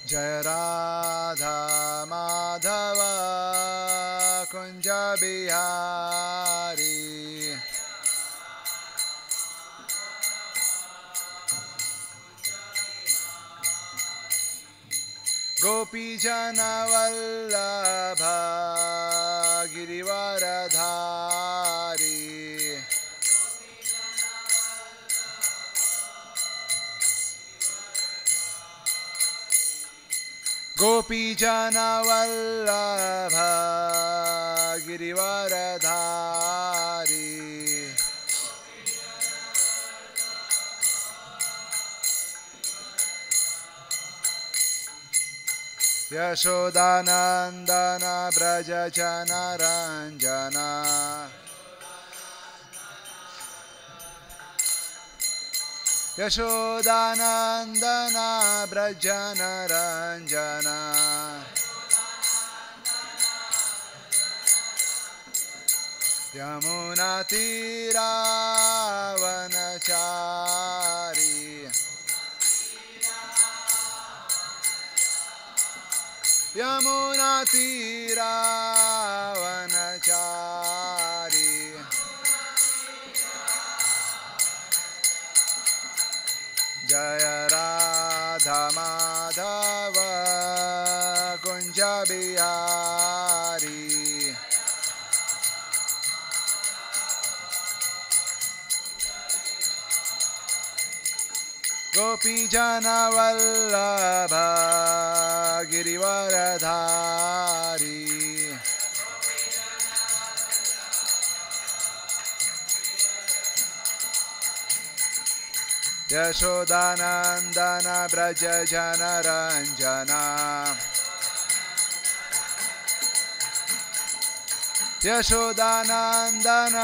जय राधा माधव कुंज बिहारी गोपी जन वल्लभ गिरिवरधारी गोपी जन वल्लभ गिरिवरधारी यशोदानंदन ब्रज जन रंजना यशोदानंदन ब्रज जन रंजना यमुना तीरावनचारी यमुना तीरावनचारी जय राधा माधव कुंज बिहारी गोपी जन वल्लभ गिरिवरधारी यशोदानंदन ब्रज जन रंजना यशोदानंदन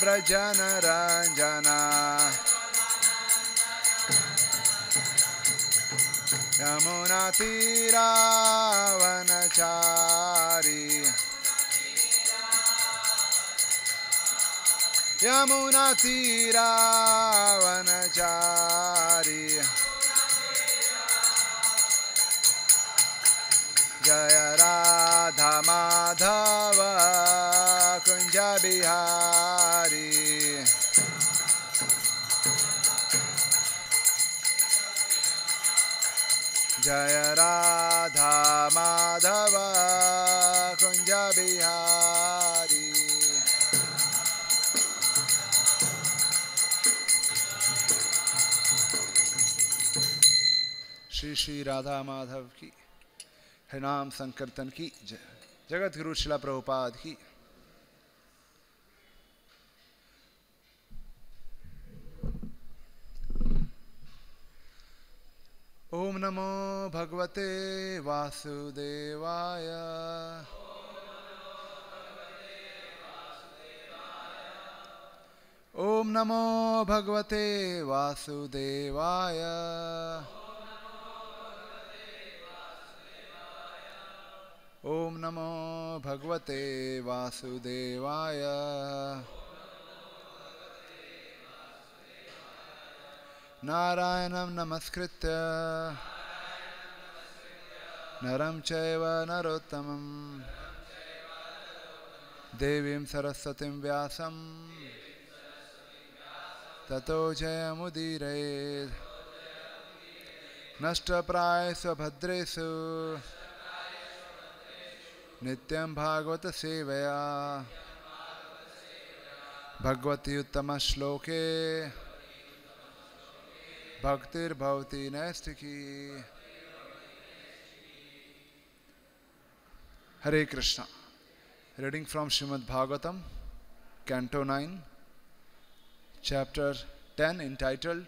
ब्रज जन रंजना यमुना तीरावनचारी यमुना तीरावनचारी जय राधा माधव कुंज बिहारी जय राधा माधव कुंज बिहारी श्री श्री राधा माधव की हरिनाम संकीर्तन की जय। जगत गुरु श्रील प्रभुपाद की। ओम नमो भगवते वासुदेवाय ओम नमो भगवते वासुदेवाय ओम नमो भगवते वासुदेवाय नारायणं नमस्कृत्य नरं चैव नरोत्तमं देवीं सरस्वतीं व्यासं ततो जयमुदीरयेत् नष्टप्रायेषु भद्रेषु नित्यं भागवत सेवया भगवती उत्तम श्लोके भक्तिर्भवति नैष्ठिकी। Hare Krishna. Reading from Srimad Bhagavatam, Canto 9, Chapter 10, entitled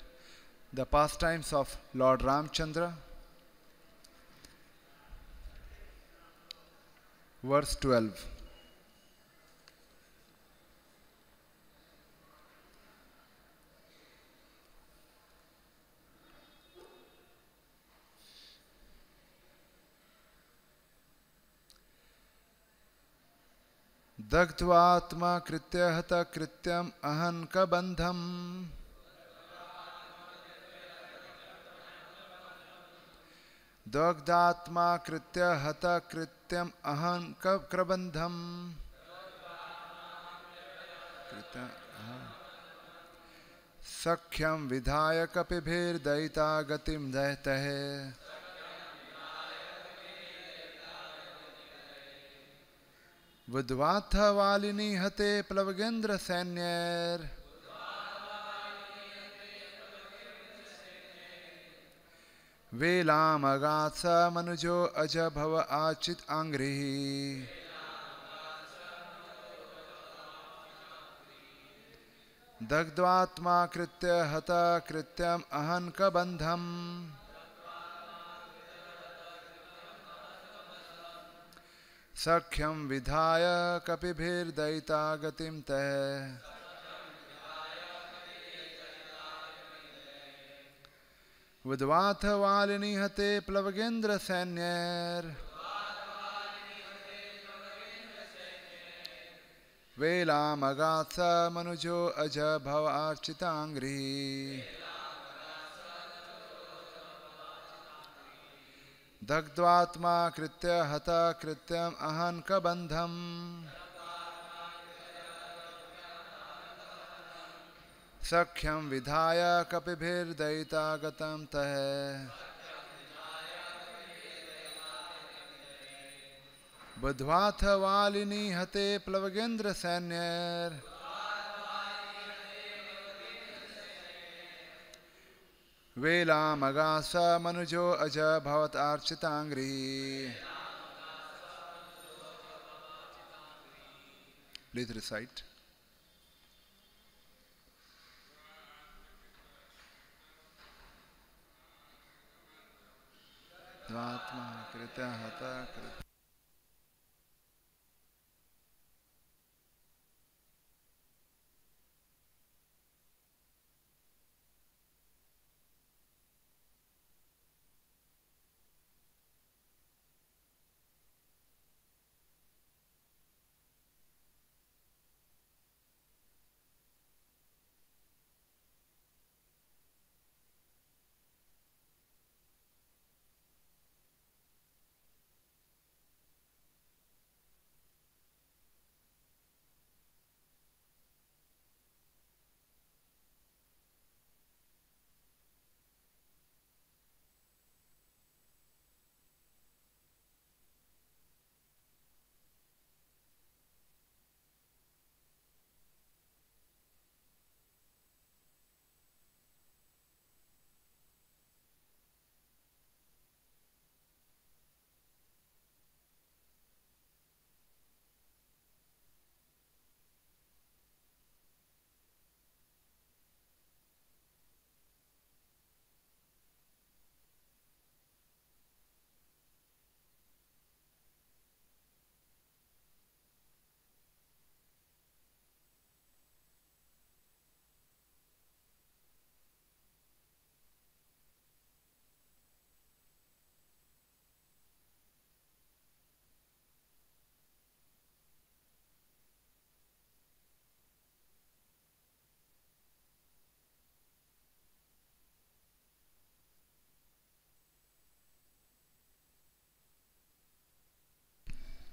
The Pastimes of Lord Ramchandra, verse 12. दग्ध्वात्मा कृत्यहत कृत्यम अहंकबंधम Dogdatma kritya hata krityam ahan krabandham. Sakhyam vidhaya kapibhir daita gatim daitahe. Vidvatha valini hate plavgendra sanyar. Velam agatsa manujo aja bhava achit angrihi. Dagdvatma kritya hata krityam ahan kabandham. Sakhyam vidhaya kapibhir daita gatim teh. Vidvatha valini hate plavgendra sanyar. Velam agatsa manujo aja bhava architangri. Dagdvatma kritya hata krityam ahan kabandham. Sakhyam vidhaya kapibhir daita gatam tahe. Budhvatha valini hate plavgendra sanyar. Velam agasa manujo aja bhavat architangri. Please recite. Dvatma kritya hata kritya.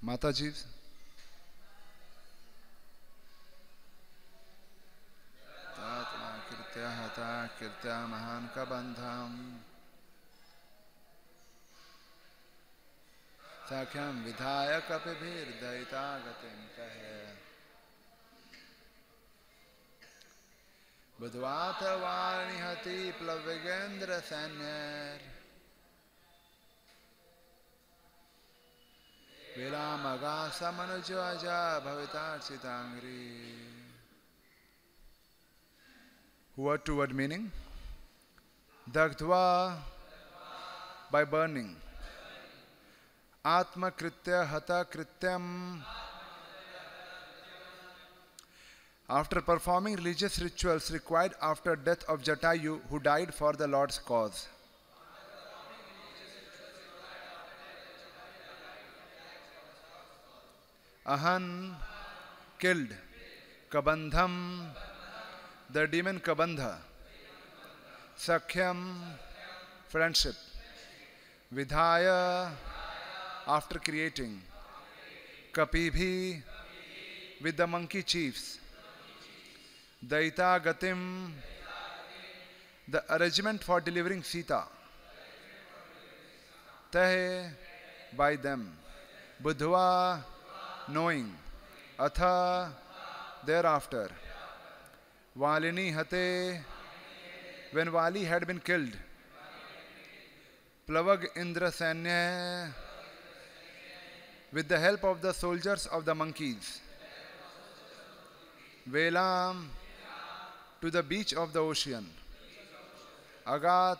Mataji. Dvatma kritya hata kritya mahan kabandham. Sakhyam vidhaya kapibhir daita gatim tahe. Budhvatha valini hati plavgendra sanyar. Velam agasa manujo aja bhavita chitangri. Word to word meaning. Dagdva, by burning. Atma kritya hata krityam. After performing religious rituals required after death of Jatayu, who died for the Lord's cause. Ahan, killed. Kabandham, the demon Kabandha. Sakhyam, friendship. Vidhaya, after creating. Kapibhi, with the monkey chiefs. Daita Gatim, the arrangement for delivering Sita. Tahe, by them. Budhva, knowing. Atha, thereafter. Valini Hate, when Vali had been killed. Plavag Indra Sanya, with the help of the soldiers of the monkeys. Velam, to the beach of the ocean. Agat,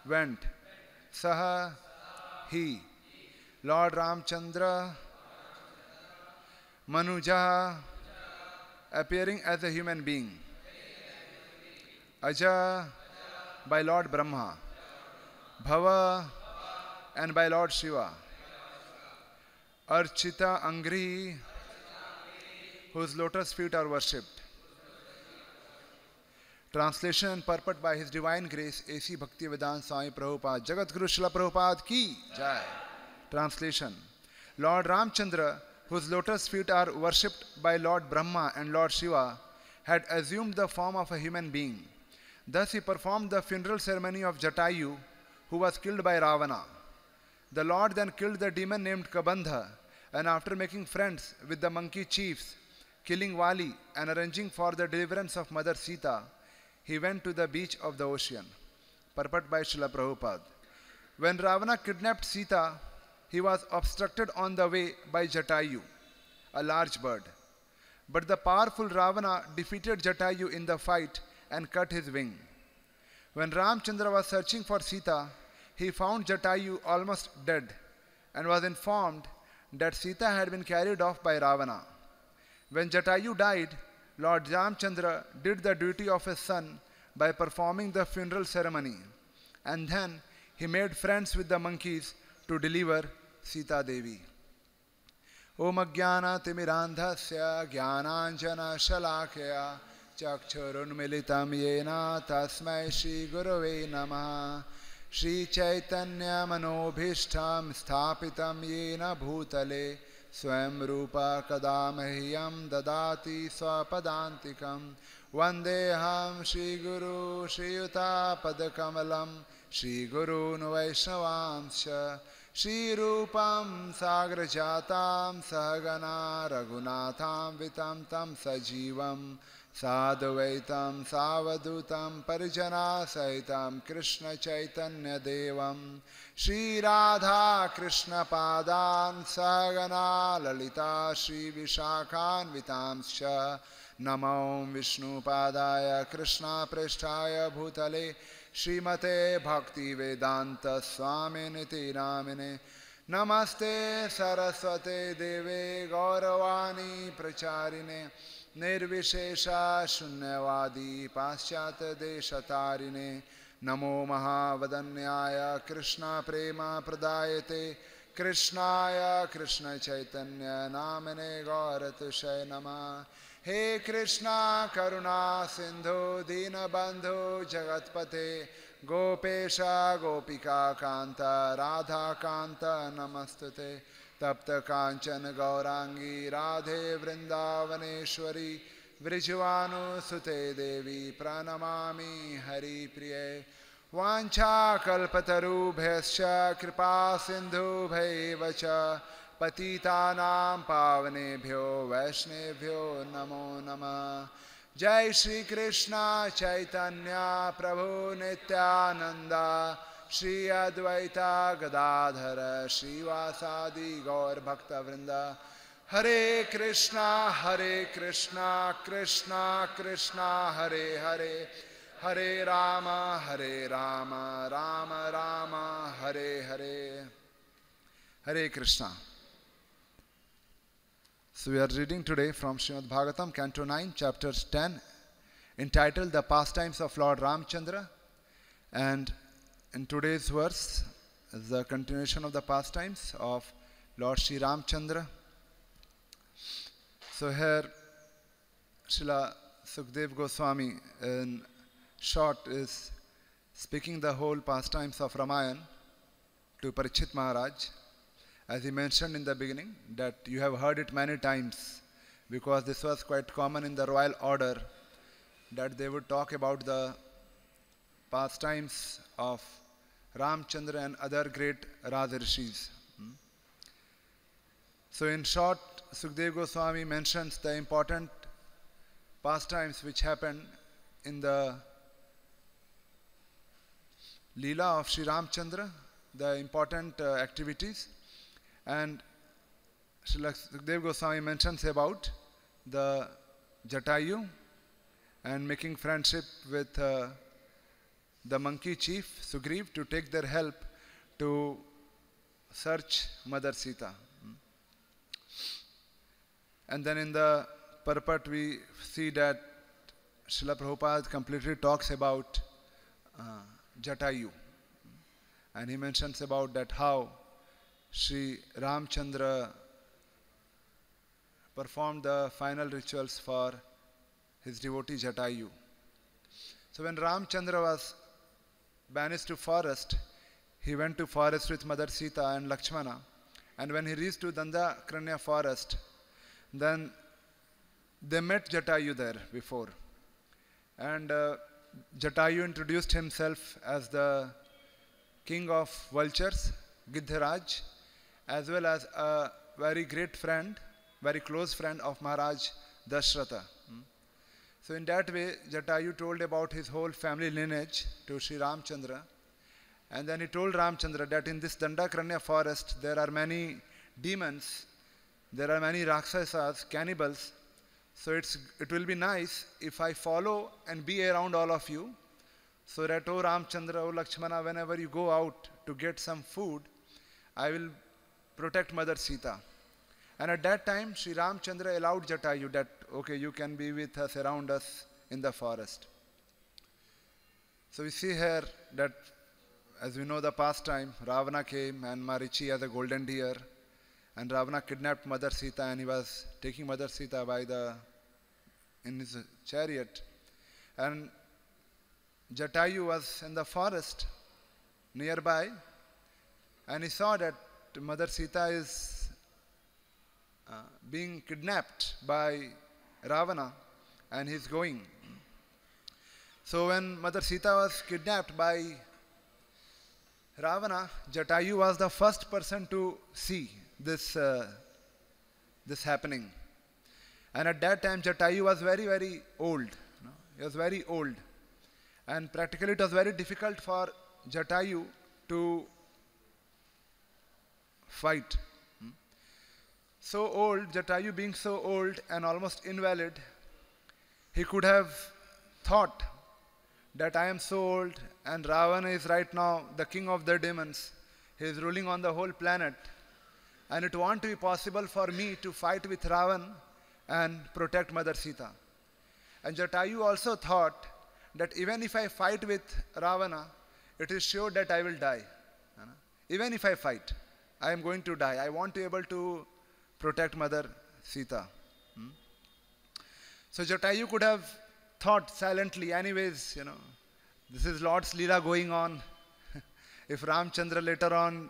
went. Saha, he. Lord Ramchandra, Manuja, appearing as a human being. Aja, by Lord Brahma. Bhava, and by Lord Shiva. Archita Angri, whose lotus feet are worshipped. Translation and purport by His Divine Grace, A.C. Bhaktivedanta Swami Prabhupada, Jagat Guru Srila Prabhupada ki Jai. Translation. Lord Ramchandra, whose lotus feet are worshipped by Lord Brahma and Lord Shiva, had assumed the form of a human being. Thus he performed the funeral ceremony of Jatayu, who was killed by Ravana. The Lord then killed the demon named Kabandha, and after making friends with the monkey chiefs, killing Vali and arranging for the deliverance of Mother Sita, he went to the beach of the ocean. Purport by Srila Prabhupada. When Ravana kidnapped Sita, he was obstructed on the way by Jatayu, a large bird. But the powerful Ravana defeated Jatayu in the fight and cut his wing. When Ramchandra was searching for Sita, he found Jatayu almost dead and was informed that Sita had been carried off by Ravana. When Jatayu died, Lord Ramchandra did the duty of his son by performing the funeral ceremony, and then he made friends with the monkeys to deliver Sita Devi. Om Ajnana Timirandhasya Jnananjana Shalakya Chakshurunmilitam Yena Tasmai Shri Gurave Namaha. Shri Chaitanya Manobhishtam Sthapitam Yena Bhutale Swayam Rupa Kadamahyam Dadati Swapadantikam Vandeham Shri Guru Shri Yuta Padakamalam Shri Guru Vaishnavamsha Shri Rupam Sagrajatam Sahagana Raghunatham Vitam Tam Sajivam Sadvaitam Savadutam Parijana Saitam Krishna Chaitanya Devam Shri Radha Krishna Padan Sagana Lalita Shri Vishakhan Vitamscha Namo Vishnu Padaya Krishna Presthaya Bhutale Srimate Bhakti Vedanta Swami Niti Namine Namaste Saraswate Deve Gauravani Pracharine Nirvishesha Shunyavadi Paschat Deshatarine Namo Mahavadanyaya Krishna Prema Pradayate Krishnaya Krishna Chaitanya Namane Gauratushay Namah. He Krishna Karuna Sindhu Dinabandhu Jagatpate Gopesha Gopika Kanta Radha Kanta Namastute Tapta Kanchan Gaurangi Radhe Vrindavaneshwari Vrijvanu Sute Devi Pranamami Hari Priye Vancha Kalpataru Bhescha Kripa Sindhu Bhaivacha Patitanam Pavanebhyo Vaishnebhyo Namo Namah. Jai Shri Krishna Chaitanya Prabhu Nityananda Shri Advaita Gadadhara Shri Vasadi Gaur Bhakta Vrinda. Hare Krishna Krishna Krishna Hare Hare Hare Rama Rama Rama Hare Hare. Hare Krishna. So we are reading today from Srimad Bhagavatam, Canto 9, Chapter 10, entitled The Pastimes of Lord Ramchandra. And in today's verse is the continuation of the pastimes of Lord Sri Ramchandra. So here Srila Sukdev Goswami in short is speaking the whole pastimes of Ramayana. to Parikshit Maharaj, as he mentioned in the beginning, that you have heard it many times, because this was quite common in the royal order, that they would talk about the pastimes of Ramchandra and other great Rajarishis. So in short, Sukdev Goswami mentions the important pastimes which happened in the Leela of Sri Ramchandra, the important activities, and Srila Sukdev Goswami mentions about the Jatayu and making friendship with the monkey chief Sugriv to take their help to search Mother Sita. And then in the purport we see that Srila Prabhupada completely talks about Jatayu, and he mentions about that how Sri Ramchandra performed the final rituals for his devotee Jatayu. So when Ramchandra was banished to forest, he went to forest with Mother Sita and Lakshmana, and when he reached to Dandakaranya forest, then they met Jatayu there before, and Jatayu introduced himself as the king of vultures, Giddharaj, as well as a very great friend, very close friend of Maharaj Dashratha. So in that way, Jatayu told about his whole family lineage to Sri Ramchandra, and then he told Ramchandra that in this Dandakaranya forest there are many demons, there are many Rakshasas, cannibals, so it will be nice if I follow and be around all of you, so that, oh Ramchandra, oh Lakshmana, whenever you go out to get some food, I will protect Mother Sita. And at that time, Sri Ramchandra allowed Jatayu that, okay, you can be with us, around us in the forest. So we see here that, as we know the pastime, Ravana came and Marichi as a golden deer, and Ravana kidnapped Mother Sita, and he was taking Mother Sita in his chariot. And Jatayu was in the forest nearby, and he saw that Mother Sita is being kidnapped by Ravana, and he is going. So when Mother Sita was kidnapped by Ravana, Jatayu was the first person to see this happening. And at that time, Jatayu was very, very old. He was very old. And practically it was very difficult for Jatayu to fight. So old, Jatayu being so old and almost invalid, he could have thought that I am so old and Ravana is right now the king of the demons. He is ruling on the whole planet, and it won't be possible for me to fight with Ravana and protect Mother Sita. And Jatayu also thought that even if I fight with Ravana, it is sure that I will die. Even if I fight, I am going to die. I want to be able to protect Mother Sita. So Jatayu could have thought silently, anyways, this is Lord's Leela going on. If Ramchandra later on,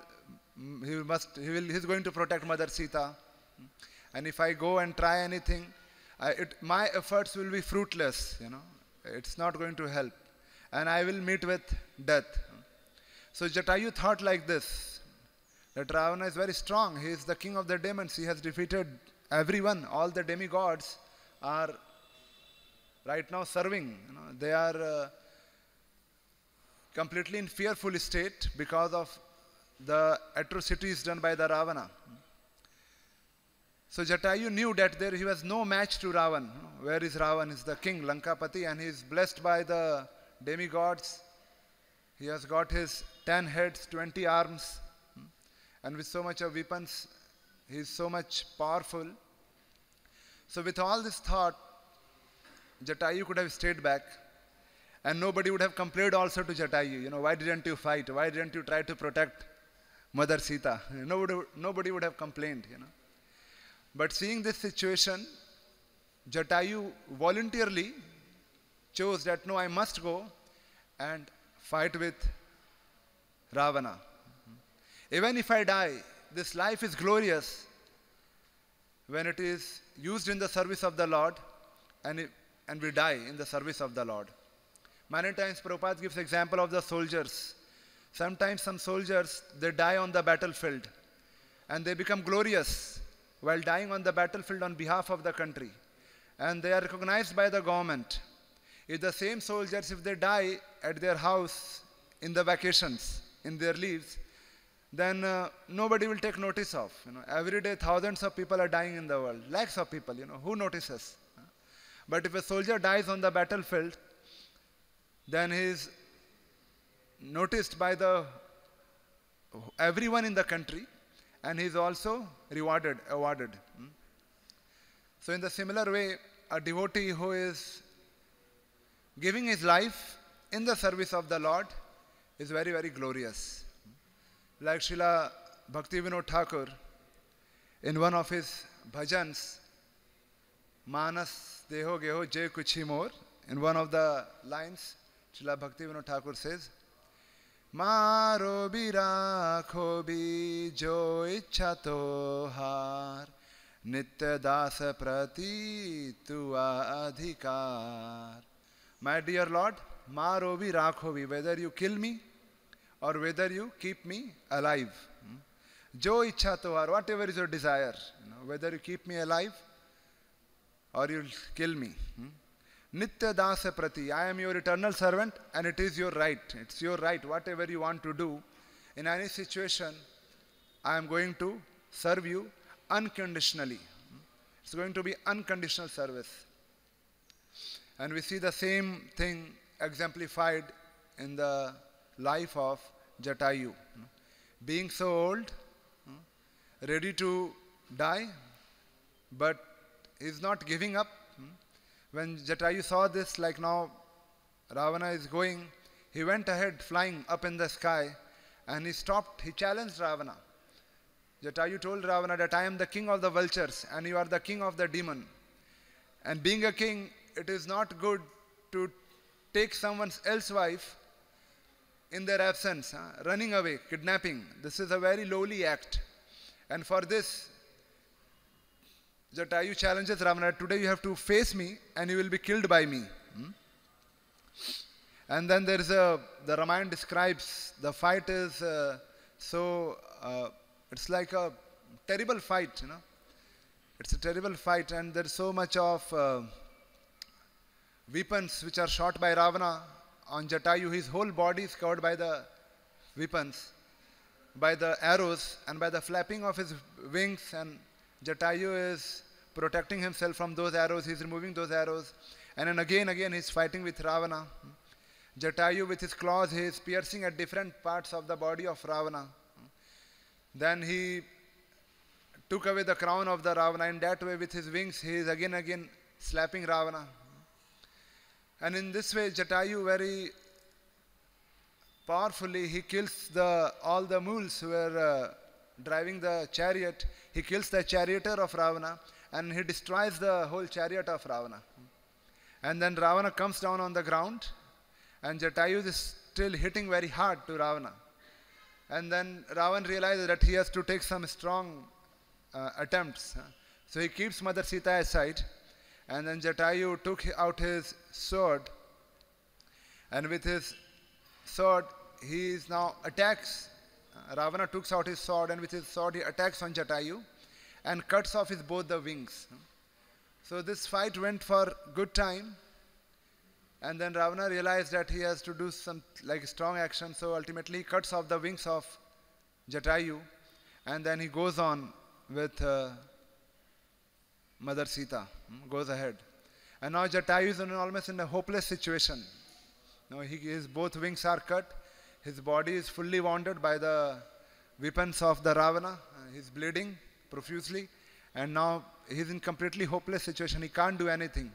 he is going to protect Mother Sita. And if I go and try anything, my efforts will be fruitless, It's not going to help. And I will meet with death. So Jatayu thought like this, that Ravana is very strong. He is the king of the demons. He has defeated everyone. All the demigods are right now serving. They are completely in fearful state because of the atrocities done by the Ravana. So Jatayu knew that he was no match to Ravan. Where is Ravan? He is the king, Lankapati, and he is blessed by the demigods. He has got his 10 heads, 20 arms, and with so much of weapons, he is so much powerful. So with all this thought, Jatayu could have stayed back, and nobody would have complained also to Jatayu. Why didn't you fight? Why didn't you try to protect Mother Sita? Nobody would have complained. But seeing this situation, Jatayu voluntarily chose that, no, I must go and fight with Ravana. Even if I die, this life is glorious when it is used in the service of the Lord, and we die in the service of the Lord. Many times Prabhupada gives example of the soldiers. Sometimes some soldiers, they die on the battlefield and they become glorious while dying on the battlefield on behalf of the country. And they are recognized by the government. If the same soldiers, if they die at their house in the vacations, in their leaves, then nobody will take notice of. Every day thousands of people are dying in the world, lakhs of people, who notices? But if a soldier dies on the battlefield, then he is noticed by everyone in the country, and he is also awarded. So in the similar way, a devotee who is giving his life in the service of the Lord is very, very glorious. Like Srila Bhaktivinoda Thakur, in one of his bhajans, Manas Deho Geho Jay Kuchi More, in one of the lines, Srila Bhaktivinoda Thakur says, Maro birakho bi jo ichha tohar, nitya dasa prati tua adhikar. My dear Lord, Maro birakho bi, whether you kill me or whether you keep me alive. Jo ichha tohar, whatever is your desire, whether you keep me alive or you kill me. Nitya dasa prati, I am your eternal servant and it is your right. It's your right, whatever you want to do. In any situation, I am going to serve you unconditionally. It's going to be unconditional service. And we see the same thing exemplified in the life of Jatayu. Being so old, ready to die, but he is not giving up. When Jatayu saw this, like now Ravana is going, he went ahead flying up in the sky and he stopped, he challenged Ravana. Jatayu told Ravana that I am the king of the vultures and you are the king of the demon. And being a king, it is not good to take someone else's wife in their absence, running away, kidnapping. This is a very lowly act. And for this, Jatayu challenges Ravana, today you have to face me and you will be killed by me. And then there is the Ramayana describes the fight is it's like a terrible fight, It's a terrible fight and there is so much of weapons which are shot by Ravana on Jatayu. His whole body is covered by the weapons, by the arrows and by the flapping of his wings, and Jatayu is protecting himself from those arrows, he is removing those arrows, and then again he is fighting with Ravana. Jatayu with his claws, he is piercing at different parts of the body of Ravana. Then he took away the crown of the Ravana, in that way with his wings he is again slapping Ravana. And in this way Jatayu very powerfully, he kills all the mules who were driving the chariot. He kills the charioteer of Ravana and he destroys the whole chariot of Ravana. And then Ravana comes down on the ground and Jatayu is still hitting very hard to Ravana. And then Ravana realizes that he has to take some strong attempts. So he keeps Mother Sita aside, and then Jatayu took out his sword, and with his sword he is now attacks. Ravana takes out his sword and with his sword he attacks on Jatayu and cuts off his both the wings. So this fight went for good time, and then Ravana realized that he has to do some strong action, so ultimately he cuts off the wings of Jatayu and then he goes on with Mother Sita, goes ahead. And now Jatayu is almost in a hopeless situation. Now his both wings are cut, his body is fully wounded by the weapons of the Ravana, he is bleeding profusely, and now he is in completely hopeless situation, he can't do anything.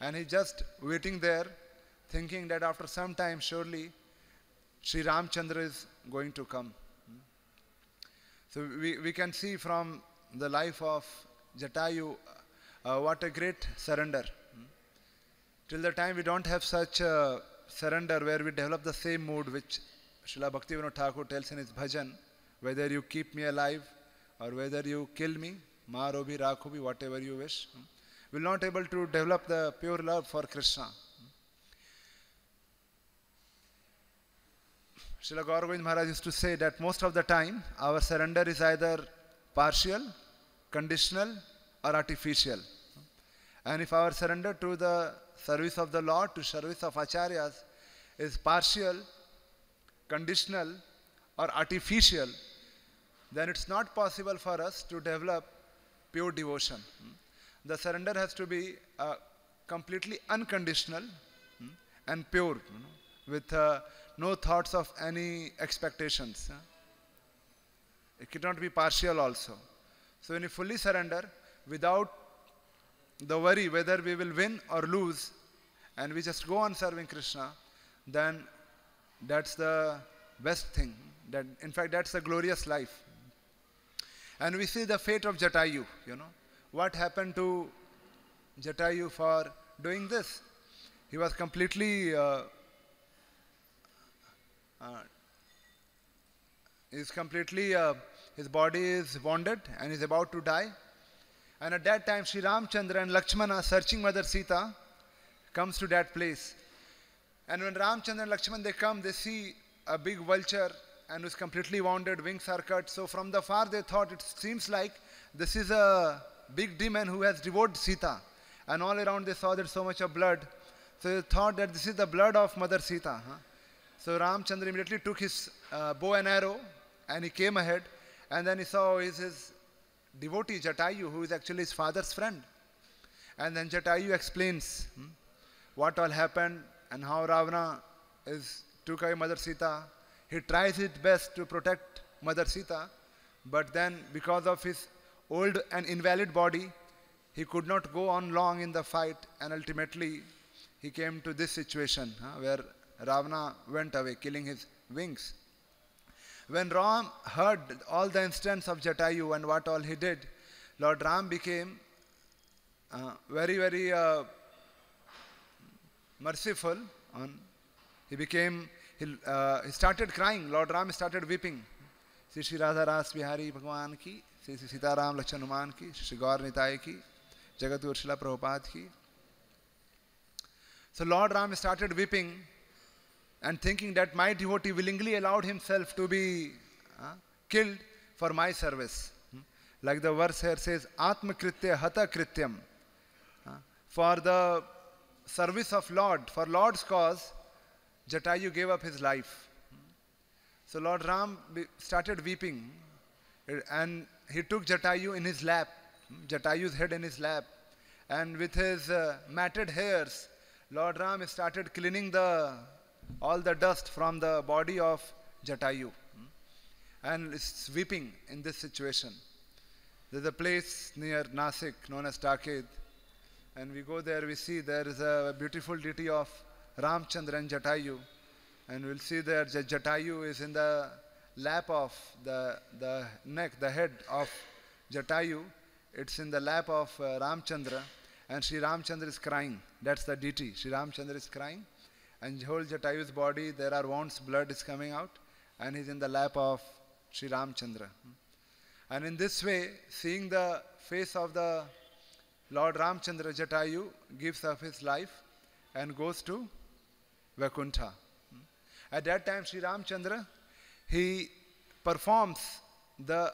And he is just waiting there, thinking that after some time surely Sri Ramchandra is going to come. So we can see from the life of Jatayu what a great surrender. Till the time we don't have such surrender where we develop the same mood which Srila Bhaktivinoda Thakur tells in his bhajan, whether you keep me alive or whether you kill me, maro bhi rakho bhi, whatever you wish. We're not able to develop the pure love for Krishna. Srila Gaura Govind Maharaj used to say that most of the time our surrender is either partial, conditional or artificial. And if our surrender to the service of the Lord, to service of Acharyas is partial, conditional or artificial, then it's not possible for us to develop pure devotion. The surrender has to be completely unconditional and pure, with no thoughts of any expectations. It cannot be partial also. So when you fully surrender without the worry whether we will win or lose, and we just go on serving Krishna, then that's the best thing. That, in fact, that's the glorious life. And we see the fate of Jatayu. What happened to Jatayu for doing this? He was completely his body is wounded and is about to die. And at that time, Sri Ramchandra and Lakshmana, searching Mother Sita, comes to that place. And when Ramchandra and Lakshmana, they come, they see a big vulture and is completely wounded, wings are cut. So from the far they thought, it seems like this is a big demon who has devoured Sita. And all around they saw that so much of blood. So they thought that this is the blood of Mother Sita. So Ramchandra immediately took his bow and arrow and he came ahead, and then he saw his devotee Jatayu, who is actually his father's friend. And then Jatayu explains what all happened and how Ravana took away Mother Sita. He tries his best to protect Mother Sita, but then because of his old and invalid body, he could not go on long in the fight, and ultimately he came to this situation where Ravana went away, killing his wings. When Ram heard all the incidents of Jatayu and what all he did, Lord Ram became very, very merciful. He started crying. Lord Ram started weeping. Shri Shri Radha Ras Bihari Bhagwan ki, Shri Shri Sita Ram Lakshman Hanuman ki, Shri Gaur Nitai ki, Jagadguru Srila Prabhupada ki. So Lord Ram started weeping and thinking that my devotee willingly allowed himself to be killed for my service. Like the verse here says, Atma Kritya Hata Krityam. For the service of Lord, for Lord's cause, Jatayu gave up his life. So Lord Ram started weeping, and he took Jatayu in his lap, Jatayu's head in his lap, and with his matted hairs, Lord Ram started cleaning all the dust from the body of Jatayu, and is weeping in this situation. There's a place near Nasik known as Taked, and we go there, we see there is a beautiful deity of Ramchandra and Jatayu, and we'll see there that Jatayu is in the lap of the head of Jatayu. It's in the lap of Ramchandra, and Sri Ramchandra is crying. That's the deity. Sri Ramchandra is crying, and whole Jatayu's body, there are wounds, blood is coming out, and he's in the lap of Sri Ramchandra. And in this way, seeing the face of the Lord Ramchandra, Jatayu gives up his life and goes to Vaikuntha. At that time, Sri Ramchandra, he performs the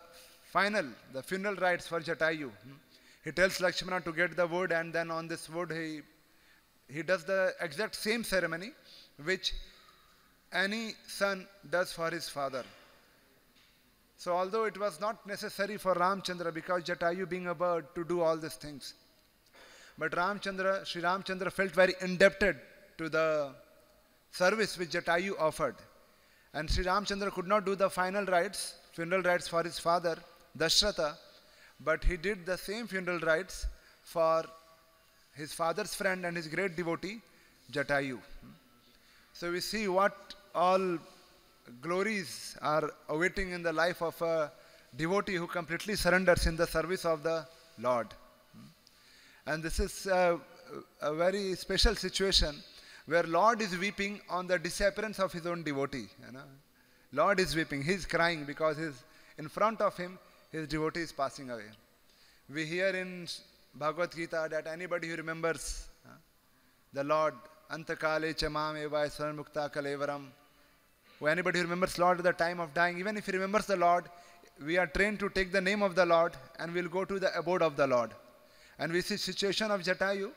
funeral rites for Jatayu. He tells Lakshmana to get the wood, and then on this wood he does the exact same ceremony which any son does for his father. So although it was not necessary for Ramchandra, because Jatayu being a bird, to do all these things, but Sri Ramchandra felt very indebted to the service which Jatayu offered. And Sri Ramchandra could not do the funeral rites for his father, Dashratha, but he did the same funeral rites for his father's friend and his great devotee, Jatayu. So we see what all glories are awaiting in the life of a devotee who completely surrenders in the service of the Lord. And this is a very special situation where Lord is weeping on the disappearance of his own devotee. Lord is weeping. He is crying because his in front of him, his devotee is passing away. We hear in Bhagavad Gita that anybody who remembers the Lord, Antakale Chamam Eva Swaran Mukta Kalevaram, anybody who remembers Lord at the time of dying, even if he remembers the Lord, we are trained to take the name of the Lord and we'll go to the abode of the Lord. And we see situation of Jatayu,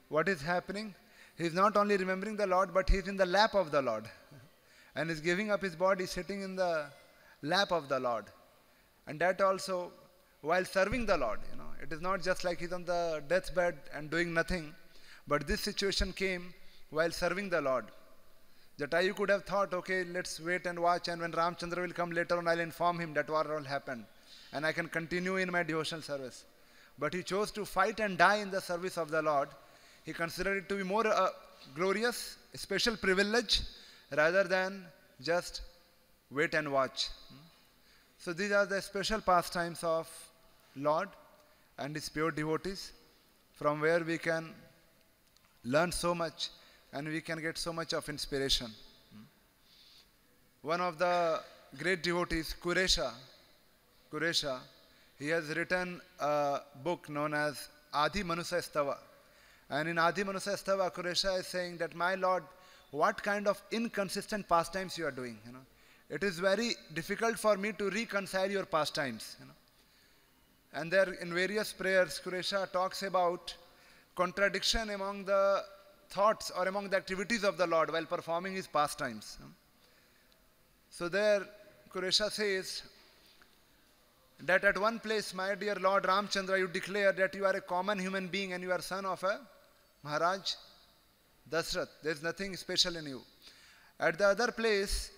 what is happening? He is not only remembering the Lord, but he is in the lap of the Lord. And is giving up his body, sitting in the lap of the Lord. And that also while serving the Lord. It is not just like he's on the deathbed and doing nothing. But this situation came while serving the Lord. Jatayu could have thought, okay, let's wait and watch, and when Ramchandra will come later on, I'll inform him that what all happened. And I can continue in my devotional service. But he chose to fight and die in the service of the Lord. He considered it to be more glorious, a special privilege, rather than just wait and watch. So these are the special pastimes of Lord and his pure devotees, from where we can learn so much and we can get so much of inspiration. One of the great devotees, Kuresha, he has written a book known as Adi Manusa Stava. And in Adi Manusa Stava, Kuresha is saying that, my Lord, what kind of inconsistent pastimes you are doing? It is very difficult for me to reconcile your pastimes. And there in various prayers, Kuresha talks about contradiction among the thoughts or among the activities of the Lord while performing his pastimes. So there Kuresha says that at one place, my dear Lord Ramchandra, you declare that you are a common human being and you are son of a Maharaj Dasrath. There is nothing special in you. At the other place,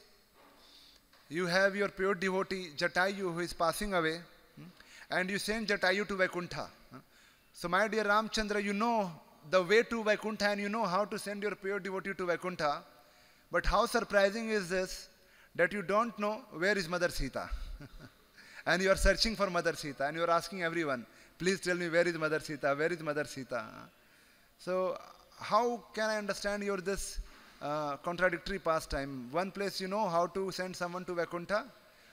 you have your pure devotee Jatayu who is passing away, and you send Jatayu to Vaikuntha. So my dear Ramchandra, you know the way to Vaikuntha and you know how to send your pure devotee to Vaikuntha. But how surprising is this, that you don't know where is Mother Sita. And you are searching for Mother Sita and you are asking everyone, please tell me where is Mother Sita, where is Mother Sita. So how can I understand your this contradictory pastime? One place you know how to send someone to Vaikuntha,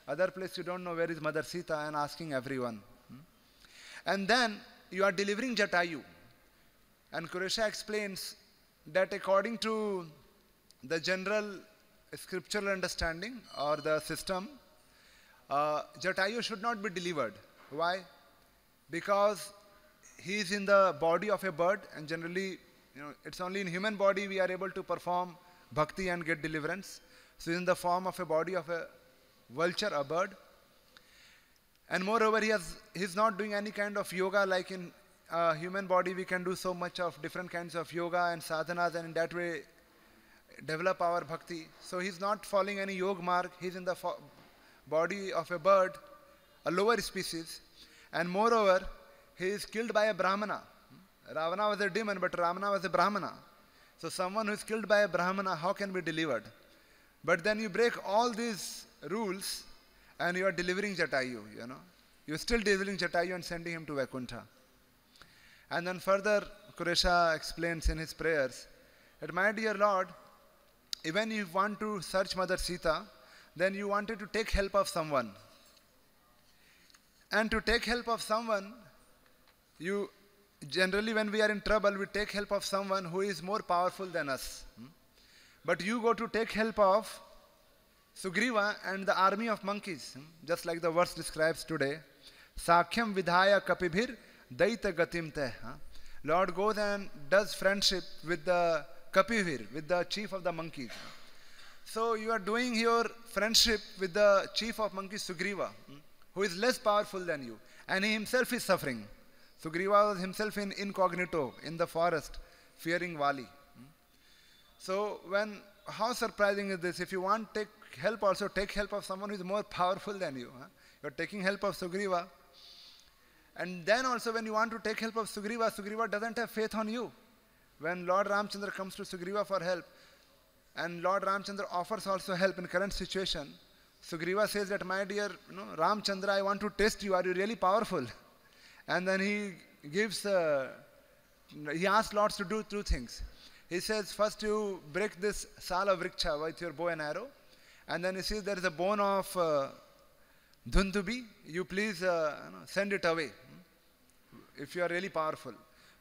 other place you don't know where is Mother Sita, and asking everyone. And then you are delivering Jatayu. And Kuresha explains that according to the general scriptural understanding or the system, Jatayu should not be delivered. Why? Because he is in the body of a bird, and generally, it's only in human body we are able to perform bhakti and get deliverance. So he is in the form of a body of a vulture, a bird. And moreover, he is not doing any kind of yoga like in human body. We can do so much of different kinds of yoga and sadhanas, and in that way develop our bhakti. So he is not following any yoga mark. He is in the body of a bird, a lower species. And moreover, he is killed by a Brahmana. Ravana was a demon, but Ravana was a Brahmana. So someone who is killed by a Brahmana, how can be delivered? But then you break all these rules and you are delivering Jatayu, You are still delivering Jatayu and sending him to Vaikuntha. And then further, Kuresha explains in his prayers that, my dear Lord, even if you want to search Mother Sita, then you wanted to take help of someone. And to take help of someone, generally when we are in trouble, we take help of someone who is more powerful than us. But you go to take help of Sugriva and the army of monkeys, just like the verse describes today. Sakhyam vidhaya kapibhir daita gatim teh. Lord goes and does friendship with the Kapivir, with the chief of the monkeys. So you are doing your friendship with the chief of monkeys, Sugriva, who is less powerful than you, and he himself is suffering. Sugriva was himself in incognito in the forest, fearing Vali. So how surprising is this? If you want to take help, also take help of someone who is more powerful than you. You are taking help of Sugriva. And then also when you want to take help of Sugriva, Sugriva doesn't have faith on you. When Lord Ramchandra comes to Sugriva for help, and Lord Ramchandra offers also help in current situation, Sugriva says that, my dear Ramchandra, I want to test you. Are you really powerful? And then he asks Lord to do two things. He says, first you break this sala vriksha with your bow and arrow. And then he sees there is a bone of Dhundubi, you please send it away if you are really powerful.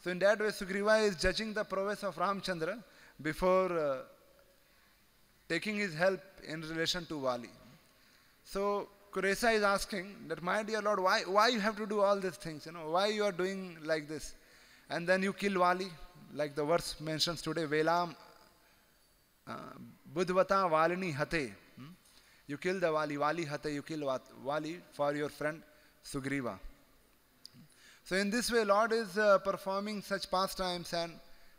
So in that way, Sugriva is judging the prowess of Ramchandra before taking his help in relation to Vali. So Kuresa is asking that, my dear Lord, why you have to do all these things? Why you are doing like this? And then you kill Vali, like the verse mentions today, Velam Budvata Valini Hate. You kill the Vali Hate, you kill Vali for your friend Sugriva. So in this way, Lord is performing such pastimes, and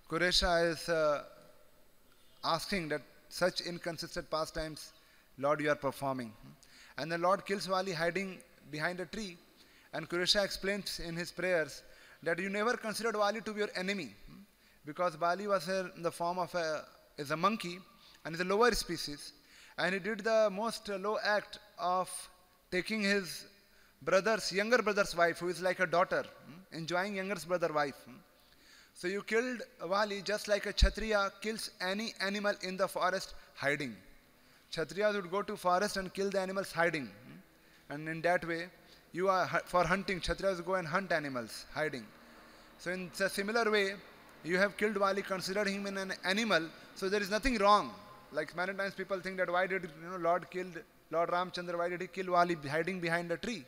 Kuresha is asking that such inconsistent pastimes, Lord, you are performing. And the Lord kills Vali hiding behind a tree, and Kuresha explains in his prayers that you never considered Vali to be your enemy, because Vali was in the form of a monkey and is a lower species, and he did the most low act of taking his younger brother's wife, who is like a daughter, enjoying younger brother's wife. So you killed Vali just like a Kshatriya kills any animal in the forest hiding. Kshatriyas would go to forest and kill the animals hiding. And in that way, you are for hunting, Kshatriyas go and hunt animals hiding. So in a similar way, you have killed Vali, considered him an animal, so there is nothing wrong. Like many times people think that why did Lord Ramchandra, why did he kill Vali hiding behind a tree?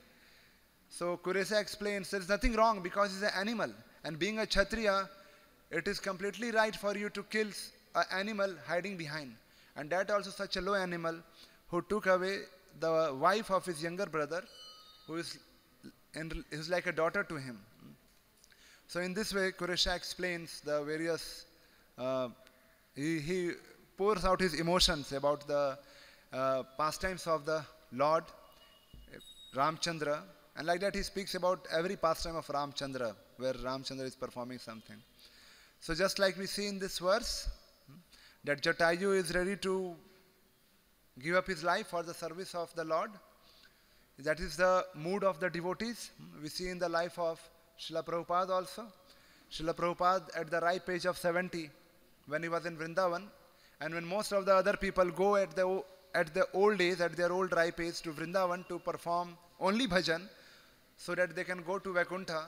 So Kuresa explains there is nothing wrong because he is an animal. And being a Kshatriya, it is completely right for you to kill an animal hiding behind. And that also such a low animal who took away the wife of his younger brother, who is like a daughter to him. So in this way, Kuresha explains the various, he pours out his emotions about the pastimes of the Lord Ramchandra, and like that he speaks about every pastime of Ramchandra, where Ramchandra is performing something. So just like we see in this verse, that Jatayu is ready to give up his life for the service of the Lord. That is the mood of the devotees. We see in the life of Srila Prabhupada also. Srila Prabhupada at the ripe age of 70, when he was in Vrindavan, and when most of the other people go at the old age, at their old ripe age to Vrindavan to perform only bhajan, so that they can go to Vaikuntha,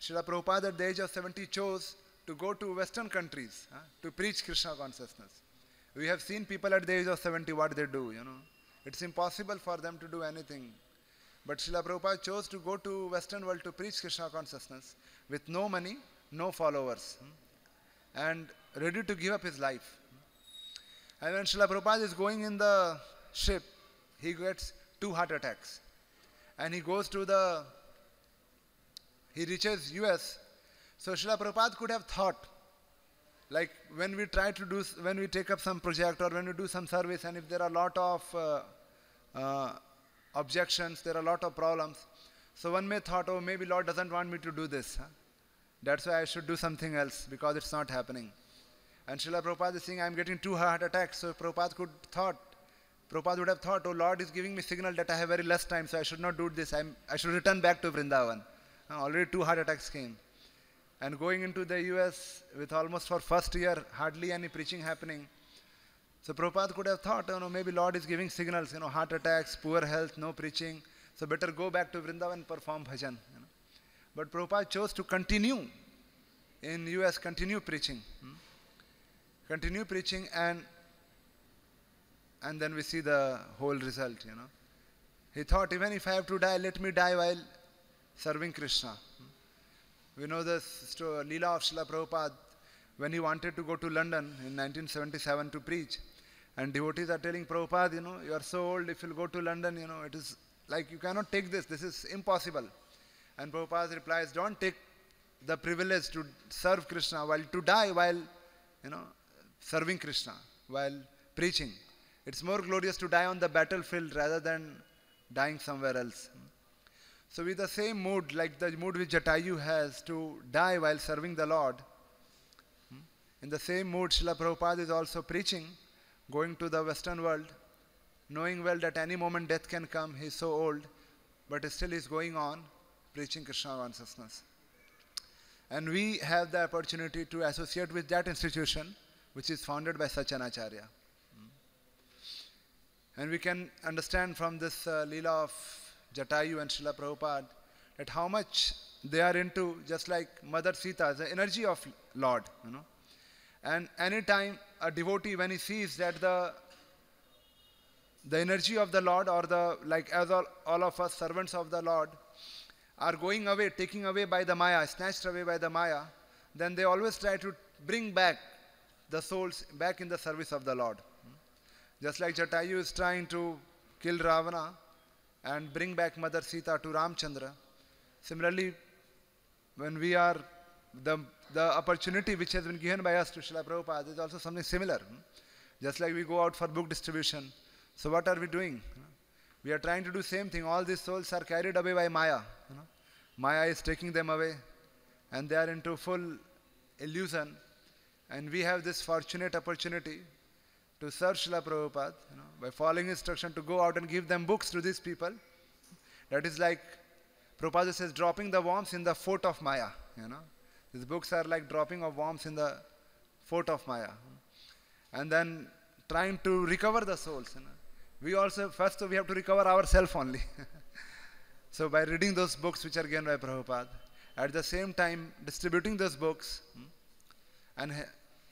Srila Prabhupada at the age of 70 chose to go to Western countries to preach Krishna consciousness. We have seen people at the age of 70 what they do, It's impossible for them to do anything. But Srila Prabhupada chose to go to Western world to preach Krishna consciousness with no money, no followers, and ready to give up his life. And when Srila Prabhupada is going in the ship, he gets 2 heart attacks. And he reaches US. So Srila Prabhupada could have thought, like when we take up some project or when we do some service, and if there are a lot of objections, there are a lot of problems. So one may thought, oh, maybe Lord doesn't want me to do this. That's why I should do something else, because it's not happening. And Srila Prabhupada is saying, I'm getting 2 heart attacks. So Prabhupada would have thought, oh, Lord is giving me signal that I have very less time, so I should not do this. I should return back to Vrindavan. Already 2 heart attacks came. And going into the US with almost for first year, hardly any preaching happening. So Prabhupada could have thought, maybe Lord is giving signals, heart attacks, poor health, no preaching. So better go back to Vrindavan and perform bhajan. But Prabhupada chose to continue in US, continue preaching. Continue preaching, and then we see the whole result, He thought, even if I have to die, let me die while serving Krishna. We know the Leela of Srila Prabhupada, when he wanted to go to London in 1977 to preach. And devotees are telling Prabhupada, you are so old, if you'll go to London, it is like you cannot take this is impossible. And Prabhupada replies, don't take the privilege to serve Krishna, to die while, serving Krishna, while preaching. It's more glorious to die on the battlefield rather than dying somewhere else. So with the same mood, like the mood which Jatayu has to die while serving the Lord, in the same mood Srila Prabhupada is also preaching, going to the Western world, knowing well that any moment death can come. He is so old, but still he is going on preaching Krishna consciousness. And we have the opportunity to associate with that institution which is founded by such an Acharya. And we can understand from this Leela of Jatayu and Srila Prabhupada, that how much they are into, just like Mother Sita, the energy of Lord, And anytime a devotee, when he sees that the energy of the Lord, or as all of us servants of the Lord, are going away, taking away by the Maya, snatched away by the Maya, then they always try to bring back the souls back in the service of the Lord. Just like Jatayu is trying to kill Ravana and bring back Mother Sita to Ramchandra. Similarly, when we are, the opportunity which has been given by us to Srila Prabhupada is also something similar. Just like we go out for book distribution. So what are we doing? We are trying to do same thing. All these souls are carried away by Maya. Maya is taking them away, and they are into full illusion. And we have this fortunate opportunity to serve Srila Prabhupada, by following instruction to go out and give them books to these people. That is like, Prabhupada says, dropping the worms in the fort of Maya. These books are like dropping of worms in the fort of Maya. And then trying to recover the souls. We also, first we have to recover ourselves only. So by reading those books which are given by Prabhupada, at the same time distributing those books, and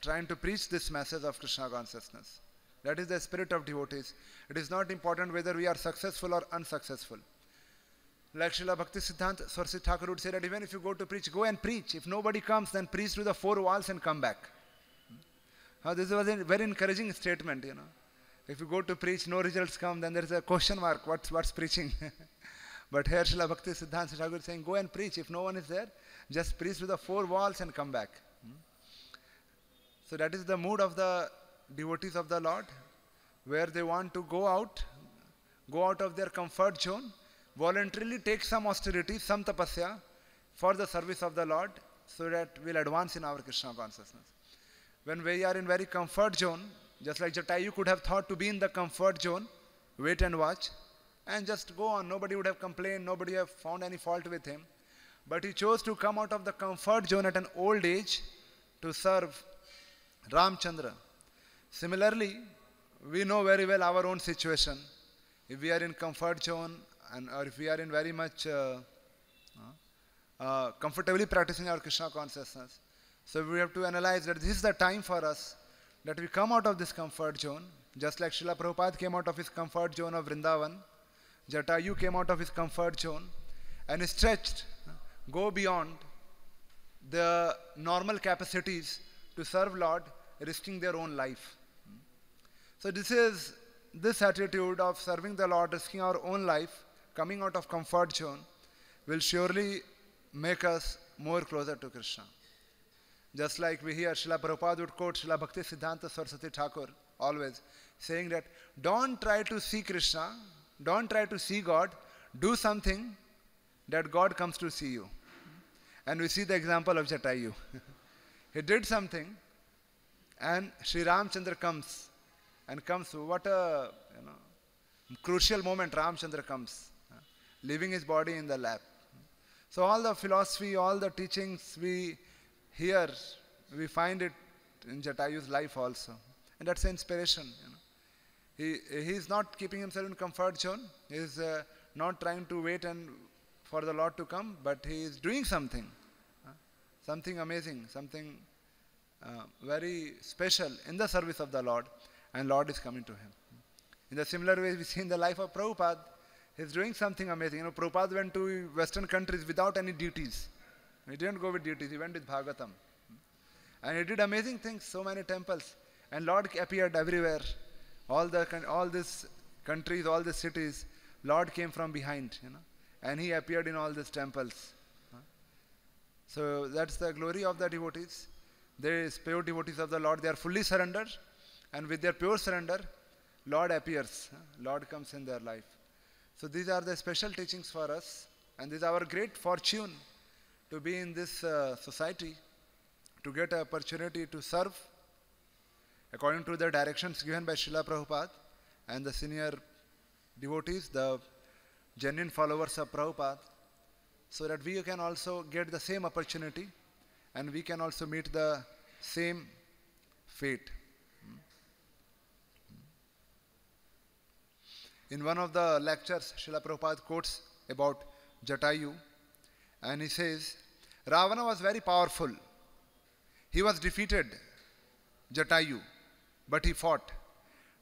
trying to preach this message of Krishna consciousness. That is the spirit of devotees. It is not important whether we are successful or unsuccessful. Like Srila Bhakti Siddhanta Saraswati Thakur would say that even if you go to preach, go and preach. If nobody comes, then preach to the four walls and come back. This was a very encouraging statement, If you go to preach, no results come, then there is a question mark, what's preaching? But here Srila Bhakti Siddhanta Thakur is saying, go and preach. If no one is there, just preach to the four walls and come back. So that is the mood of the devotees of the Lord, where they want to go out of their comfort zone, voluntarily take some austerity, some tapasya for the service of the Lord, so that we'll advance in our Krishna consciousness. When we are in very comfort zone, just like Jatayu could have thought to be in the comfort zone, wait and watch, and just go on. Nobody would have complained, nobody have found any fault with him. But he chose to come out of the comfort zone at an old age to serve Ramchandra. Similarly, we know very well our own situation. If we are in comfort zone, or if we are in very much comfortably practicing our Krishna consciousness, so we have to analyze that this is the time for us that we come out of this comfort zone. Just like Srila Prabhupada came out of his comfort zone of Vrindavan, Jatayu came out of his comfort zone and stretched, go beyond the normal capacities to serve Lord, risking their own life. So this attitude of serving the Lord, risking our own life, coming out of comfort zone, will surely make us more closer to Krishna. Just like we hear Srila Prabhupada would quote Srila Bhakti Siddhanta Saraswati Thakur always, saying that don't try to see Krishna, don't try to see God, do something that God comes to see you. And we see the example of Jatayu. He did something, and Sri Ramchandra comes. What a crucial moment. Ramchandra comes, leaving his body in the lap. So all the philosophy, all the teachings we hear, we find it in Jatayu's life also. And that's an inspiration. He is not keeping himself in comfort zone. He is not trying to wait and for the Lord to come, but he is doing something. Something amazing, something very special in the service of the Lord, and Lord is coming to him. In the similar way we see in the life of Prabhupada, he is doing something amazing. Prabhupada went to Western countries without any duties. He didn't go with duties, he went with Bhagavatam. And he did amazing things, so many temples. And Lord appeared everywhere. All these countries, all these cities, Lord came from behind, and he appeared in all these temples. So that's the glory of the devotees. They are pure devotees of the Lord. They are fully surrendered, and with their pure surrender, Lord appears. Lord comes in their life. So these are the special teachings for us, and this is our great fortune to be in this society, to get an opportunity to serve according to the directions given by Srila Prabhupada and the senior devotees, the genuine followers of Prabhupada, so that we can also get the same opportunity and we can also meet the same fate. In one of the lectures, Srila Prabhupada quotes about Jatayu, and he says, Ravana was very powerful. He was defeated, Jatayu, but he fought.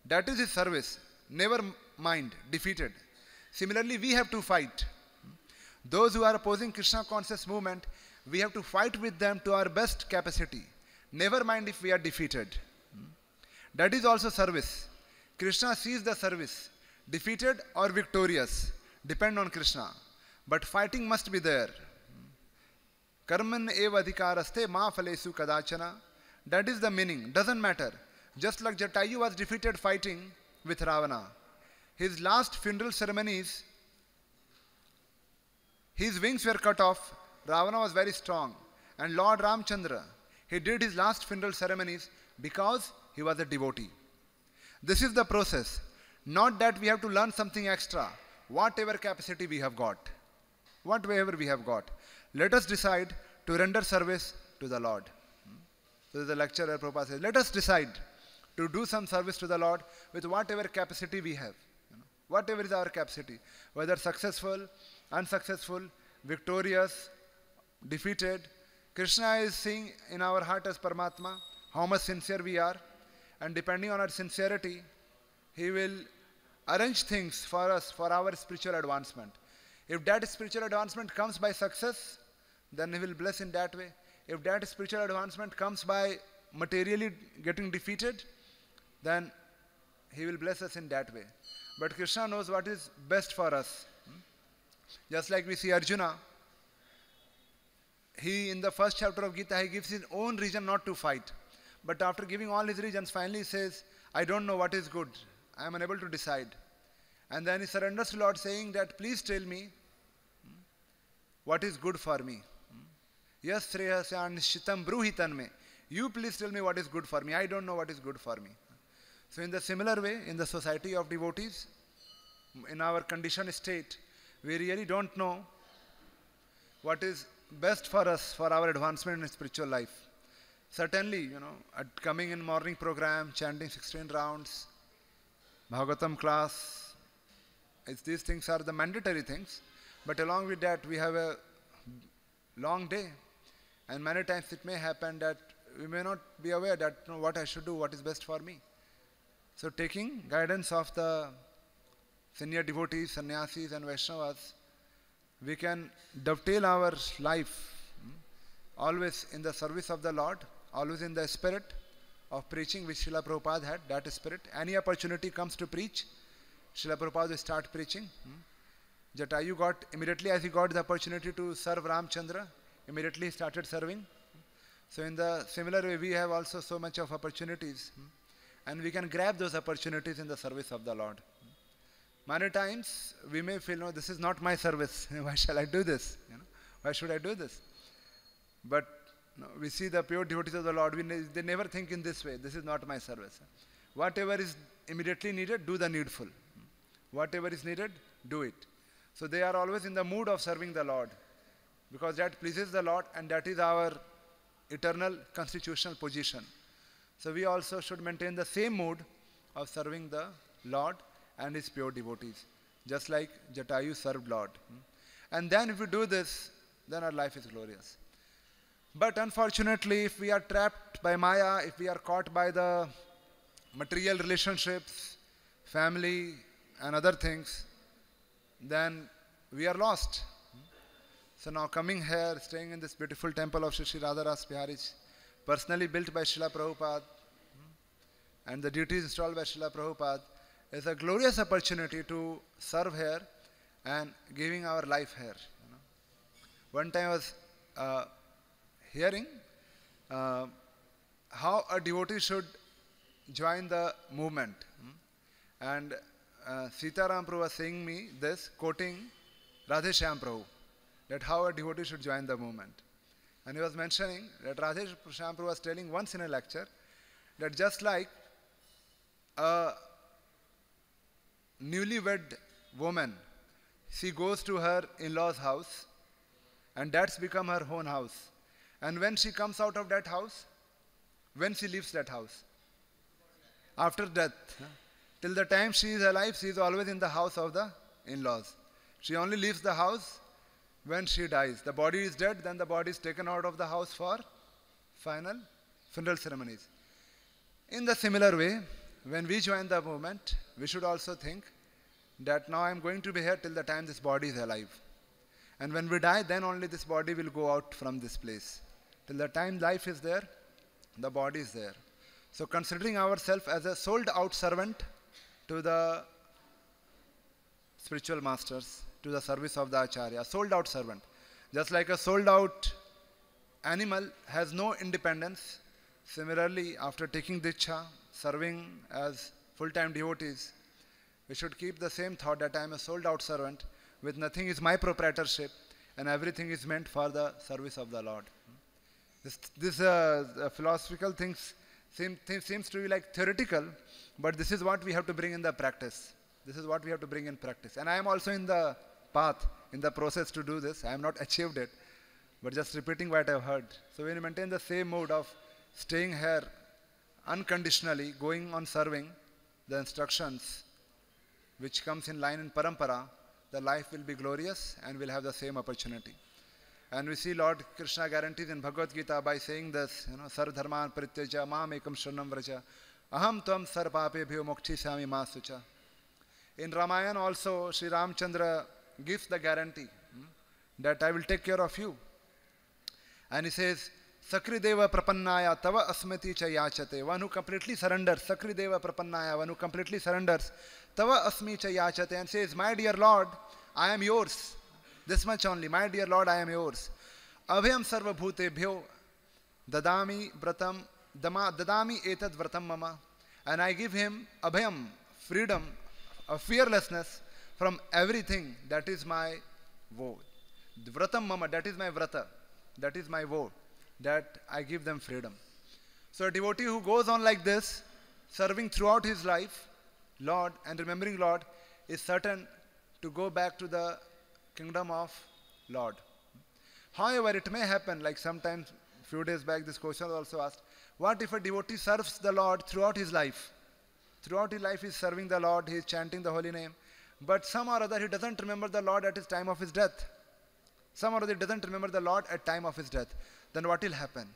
That is his service. Never mind, defeated. Similarly, we have to fight. Those who are opposing Krishna conscious movement, we have to fight with them to our best capacity. Never mind if we are defeated. That is also service. Krishna sees the service. Defeated or victorious, depend on Krishna. But fighting must be there. Karman eva adhikaraste ma phalesu kadachana. That is the meaning. Doesn't matter. Just like Jatayu was defeated fighting with Ravana. His last funeral ceremonies, his wings were cut off. Ravana was very strong. And Lord Ramchandra, he did his last funeral ceremonies because he was a devotee. This is the process. Not that we have to learn something extra. Whatever capacity we have got. Whatever we have got. Let us decide to render service to the Lord. So the lecturer Prabhupada says, let us decide to do some service to the Lord with whatever capacity we have. Whatever is our capacity. Whether successful, unsuccessful, victorious, defeated. Krishna is seeing in our heart as Paramatma how much sincere we are. And depending on our sincerity, He will arrange things for us for our spiritual advancement. If that spiritual advancement comes by success, then He will bless in that way. If that spiritual advancement comes by materially getting defeated, then He will bless us in that way. But Krishna knows what is best for us. Just like we see Arjuna, he in the first chapter of Gita, he gives his own reason not to fight. But after giving all his reasons, finally he says, I don't know what is good. I am unable to decide. And then he surrenders to Lord saying that, please tell me what is good for me. Yes, Sreyasya Nishitam Bruhitan me. You please tell me what is good for me. I don't know what is good for me. So in the similar way, in the society of devotees, in our conditioned state, we really don't know what is best for us for our advancement in spiritual life. Certainly, coming in morning program, chanting 16 rounds, Bhagavatam class, these things are the mandatory things. But along with that, we have a long day. And many times it may happen that we may not be aware that what I should do, what is best for me. So taking guidance of the senior devotees, sannyasis and Vaishnavas, we can dovetail our life always in the service of the Lord, always in the spirit of preaching which Srila Prabhupada had, that spirit. Any opportunity comes to preach, Srila Prabhupada will start preaching. Jatayu got, immediately as he got the opportunity to serve Ramchandra, immediately he started serving. So in the similar way, we have also so much of opportunities. And we can grab those opportunities in the service of the Lord. Many times we may feel, no, this is not my service. Why shall I do this? Why should I do this? But we see the pure devotees of the Lord, they never think in this way. This is not my service. Whatever is immediately needed, do the needful. Whatever is needed, do it. So they are always in the mood of serving the Lord. Because that pleases the Lord and that is our eternal constitutional position. So we also should maintain the same mood of serving the Lord and His pure devotees. Just like Jatayu served Lord. And then if we do this, then our life is glorious. But unfortunately, if we are trapped by Maya, if we are caught by the material relationships, family and other things, then we are lost. So now coming here, staying in this beautiful temple of Shri Radha Ras Biharij, personally built by Srila Prabhupada, and the duties installed by Srila Prabhupada, is a glorious opportunity to serve here and giving our life here. One time I was hearing how a devotee should join the movement. And Sitaram Prabhu was saying me this, quoting Radhe Shyam Prabhu, that how a devotee should join the movement. And he was mentioning that Radhe Shyam Prabhu was telling once in a lecture that just like a newlywed woman, she goes to her in-laws' house and that's become her own house. And when she comes out of that house, when she leaves that house? After death. Till the time she is alive, she is always in the house of the in-laws. She only leaves the house when she dies. The body is dead, then the body is taken out of the house for final funeral ceremonies. In the similar way, when we join the movement, we should also think that now I am going to be here till the time this body is alive. And when we die, then only this body will go out from this place. Till the time life is there, the body is there. So considering ourselves as a sold out servant to the spiritual masters, to the service of the Acharya, sold out servant. Just like a sold out animal has no independence, similarly after taking Diksha, serving as full-time devotees, we should keep the same thought that I am a sold out servant with nothing is my proprietorship and everything is meant for the service of the Lord. This philosophical things seems to be like theoretical, but this is what we have to bring in the practice. This is what we have to bring in practice. And I am also in the path, in the process to do this. I have not achieved it, but just repeating what I have heard. So when you maintain the same mode of staying here unconditionally, going on serving the instructions which comes in line in parampara, the life will be glorious and will have the same opportunity. And we see Lord Krishna guarantees in Bhagavad Gita by saying this, Sarv dharman parityaja mam ekam shranam vraja aham tvam sarv papebhyo mokshisami ma sucha. In Ramayana also, Sri Ramchandra gives the guarantee that I will take care of you. And he says, Sakrideva prapannaya tava asmati cha yachate. One who completely surrenders, Sakrideva prapannaya, one who completely surrenders, tava asmi cha yachate, and says, my dear Lord, I am yours. This much only, my dear Lord, I am yours. Abhyam sarva bhutebhyo dadami vratam dadami etad vratam mama. And I give him abhyam, freedom, a fearlessness from everything that is my woe. Vratam mama, that is my vrata, that is my woe, that I give them freedom. So a devotee who goes on like this, serving throughout his life, Lord, and remembering Lord, is certain to go back to the kingdom of Lord. However, it may happen, like sometimes, few days back, this question was also asked, what if a devotee serves the Lord throughout his life? Throughout his life he is serving the Lord, he is chanting the holy name, but some or other he doesn't remember the Lord at his time of his death. Some or other he doesn't remember the Lord at time of his death. Then what will happen?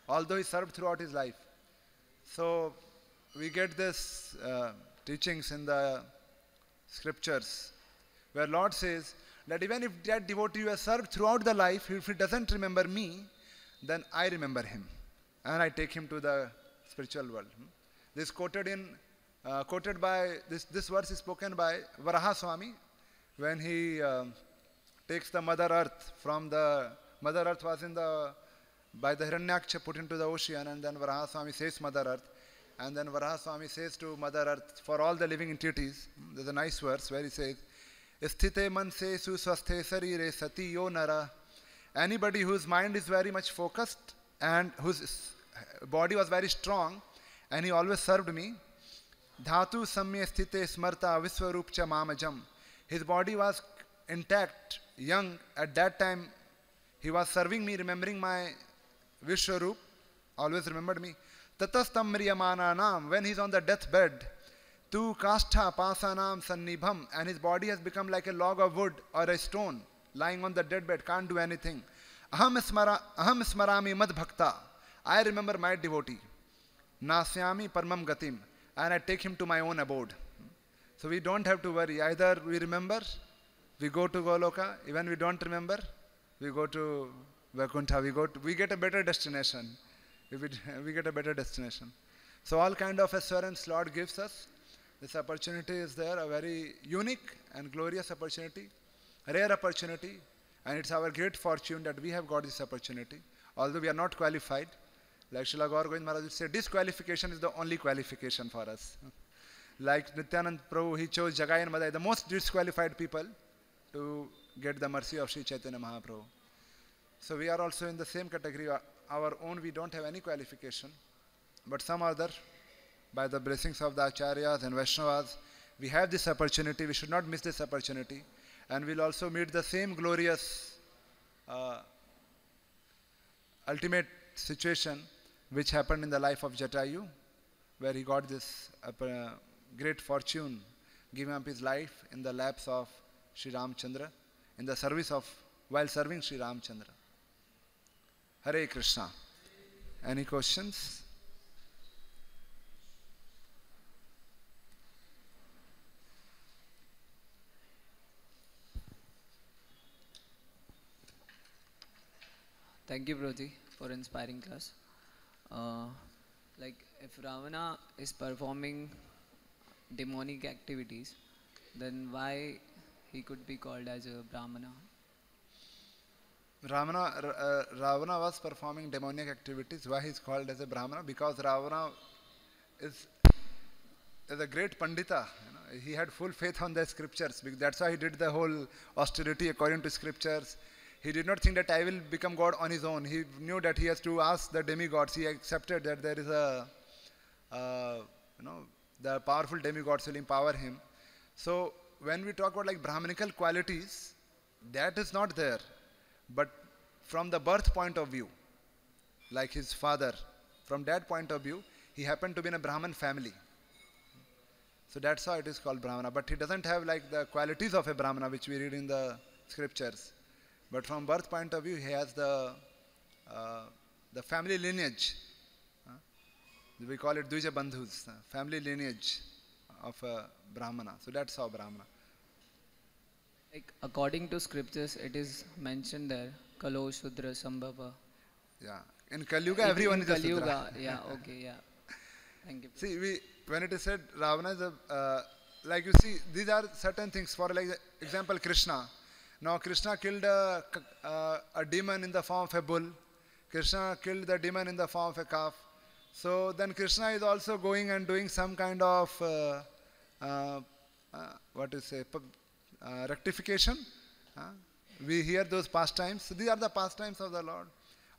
Although he served throughout his life. So we get this teachings in the scriptures where Lord says that even if that devotee who has served throughout the life, if he doesn't remember me, then I remember him and I take him to the spiritual world. This quoted by this verse is spoken by Varaha Swami when he takes the Mother Earth from the Mother Earth was by the Hiranyaksha put into the ocean, and then Varaha Swami says Mother Earth, and then Varaha Swami says to Mother Earth for all the living entities. There's a nice verse where he says, Sthite manse suswasthe sarire sati yo nara. Anybody whose mind is very much focused and whose body was very strong and he always served me, dhatu samye sthite smarta viswarupcha mamajam. His body was intact, young. At that time he was serving me, remembering my Vishwarup, always remembered me. Tatastam mriyamananam, when he's on the deathbed, tu kastha pasanam sannibham, and his body has become like a log of wood or a stone, lying on the deathbed, can't do anything. Aham smarami mad bhakta, I remember my devotee. Nasyami parmam gatim, and I take him to my own abode. So we don't have to worry. Either we remember, we go to Goloka. Even we don't remember, we go to Vaikuntha. We get a better destination. We get a better destination. So all kind of assurance Lord gives us. This opportunity is there, a very unique and glorious opportunity, rare opportunity, and it's our great fortune that we have got this opportunity. Although we are not qualified, like Srila Gaur Govind Maharaj would say, disqualification is the only qualification for us. Like Nityanand Prabhu, he chose Jagai and Madai, the most disqualified people, to get the mercy of Sri Chaitanya Mahaprabhu. So we are also in the same category. Our own, we don't have any qualification, but some other, by the blessings of the Acharyas and Vaishnavas, we have this opportunity. We should not miss this opportunity, and we'll also meet the same glorious ultimate situation which happened in the life of Jatayu, where he got this great fortune, giving up his life in the laps of Sri Ramchandra. in the service of, while serving Sri Ramchandra. Hare Krishna. Any questions? Thank you, Prabhuji, for inspiring class. Like, if Ravana is performing demonic activities, then why he could be called as a Brahmana? Ravana was performing demonic activities. Why he is called as a Brahmana? Because Ravana is a great Pandita. He had full faith on the scriptures. That's why he did the whole austerity according to scriptures. He did not think that I will become God on his own. He knew that he has to ask the demigods. He accepted that there is the powerful demigods will empower him. So when we talk about like Brahmanical qualities, that is not there. But from the birth point of view, like his father, from that point of view, he happened to be in a Brahman family. So that's how it is called Brahmana. But he doesn't have like the qualities of a Brahmana which we read in the scriptures. But from birth point of view, he has the family lineage. We call it Dvija Bandhus, family lineage of a Brahmana. So that's how Brahmana. Like, according to scriptures, it is mentioned there, Kalo Shudra Sambhava. Yeah. In Kali Yuga, everyone is a Shudra. Yeah, okay, yeah. Thank you. See, when it is said Ravana is like you see, these are certain things. For like example, Krishna. Now Krishna killed a demon in the form of a bull. Krishna killed the demon in the form of a calf. So then Krishna is also going and doing some kind of rectification. We hear those pastimes. So these are the pastimes of the Lord.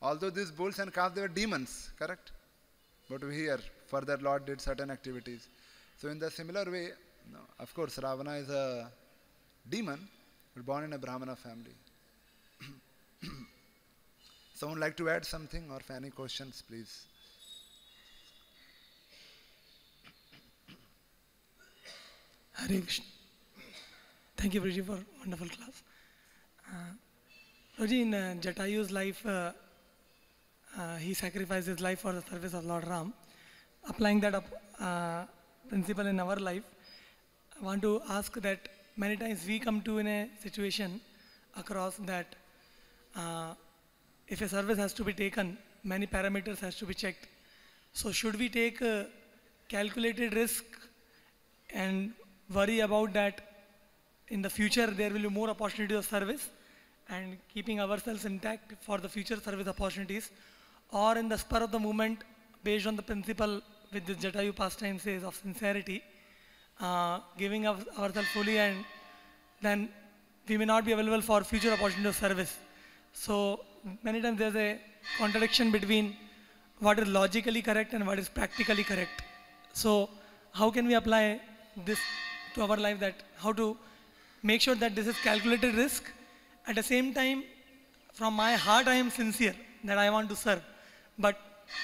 Although these bulls and calves, they were demons, correct? But we hear further Lord did certain activities. So in the similar way, of course, Ravana is a demon, but born in a Brahmana family. Someone like to add something or if any questions, please? Hare Krishna. Thank you, Prabhuji, for wonderful class. Prabhuji, in Jatayu's life, he sacrificed his life for the service of Lord Ram. Applying that principle in our life, I want to ask that many times we come to in a situation across that if a service has to be taken, many parameters has to be checked. So should we take a calculated risk and worry about that in the future there will be more opportunities of service and keeping ourselves intact for the future service opportunities, or in the spur of the moment based on the principle which the Jatayu pastime says of sincerity, giving ourselves fully, and then we may not be available for future opportunity of service. So many times there's a contradiction between what is logically correct and what is practically correct. So how can we apply this to our life, that how to make sure that this is calculated risk, at the same time from my heart I am sincere that I want to serve, but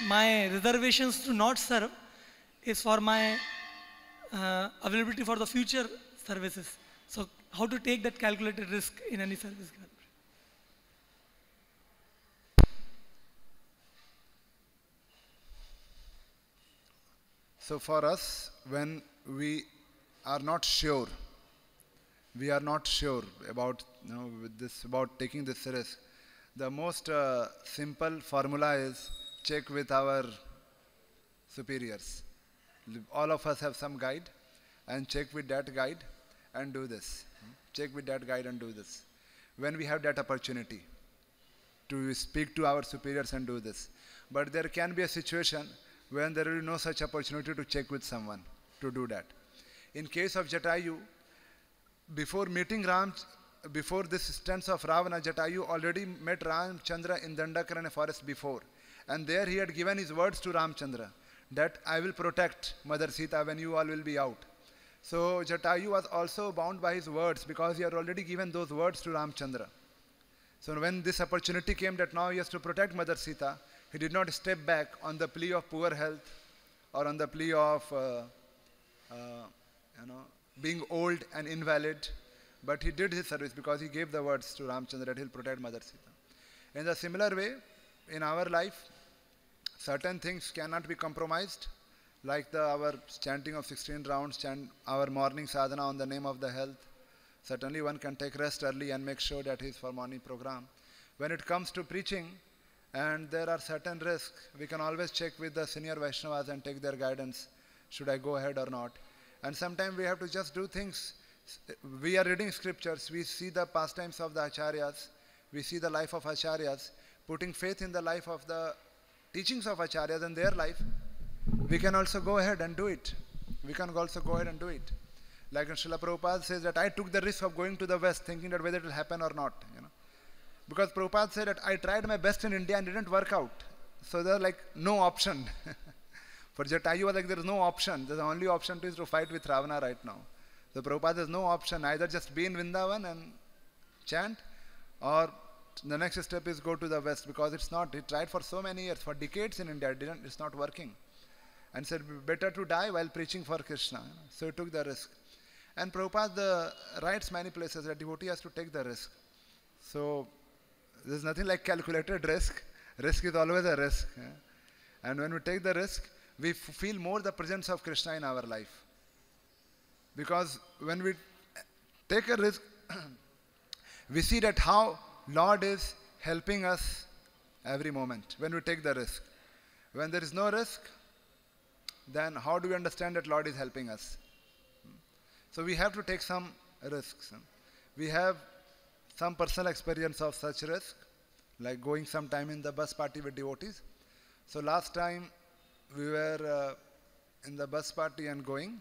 my reservations to not serve is for my availability for the future services. So how to take that calculated risk in any service? So for us, when we are not sure about about taking this risk, the most simple formula is check with our superiors. All of us have some guide, and check with that guide and do this. Check with that guide and do this. When we have that opportunity to speak to our superiors and do this. But there can be a situation when there will be no such opportunity to check with someone to do that. In case of Jatayu, before meeting before this instance of Ravana, Jatayu already met Ramchandra in Dandakaranya forest before. And there he had given his words to Ramchandra that I will protect Mother Sita when you all will be out. So Jatayu was also bound by his words because he had already given those words to Ramchandra. So when this opportunity came that now he has to protect Mother Sita, he did not step back on the plea of poor health or on the plea of being old and invalid, but he did his service because he gave the words to Ramchandra that he'll protect Mother Sita. In the similar way, in our life, certain things cannot be compromised, like our chanting of 16 rounds, our morning sadhana on the name of the health. Certainly one can take rest early and make sure that he is for morning program. When it comes to preaching, and there are certain risks, we can always check with the senior Vaishnavas and take their guidance. Should I go ahead or not? And sometimes we have to just do things. We are reading scriptures, we see the pastimes of the acharyas, we see the life of acharyas, putting faith in the life of the teachings of acharyas and their life. We can also go ahead and do it. We can also go ahead and do it. Like Srila Prabhupada says that I took the risk of going to the West thinking that whether it will happen or not. Because Prabhupada said that I tried my best in India and didn't work out. So there's like no option. For Jatayu was like there is no option. The only option is to fight with Ravana right now. So Prabhupada has no option. Either just be in Vrindavan and chant, or the next step is go to the West, because it's not. He tried for so many years, for decades in India. It's not working. And said better to die while preaching for Krishna. So he took the risk. And Prabhupada writes many places that devotee has to take the risk. So there's nothing like calculated risk. Risk is always a risk. And when we take the risk, we feel more the presence of Krishna in our life. Because when we take a risk, we see that how Lord is helping us every moment when we take the risk. When there is no risk, then how do we understand that Lord is helping us? So we have to take some risks. We have some personal experience of such risk, like going sometime in the bus party with devotees. So last time we were in the bus party and going,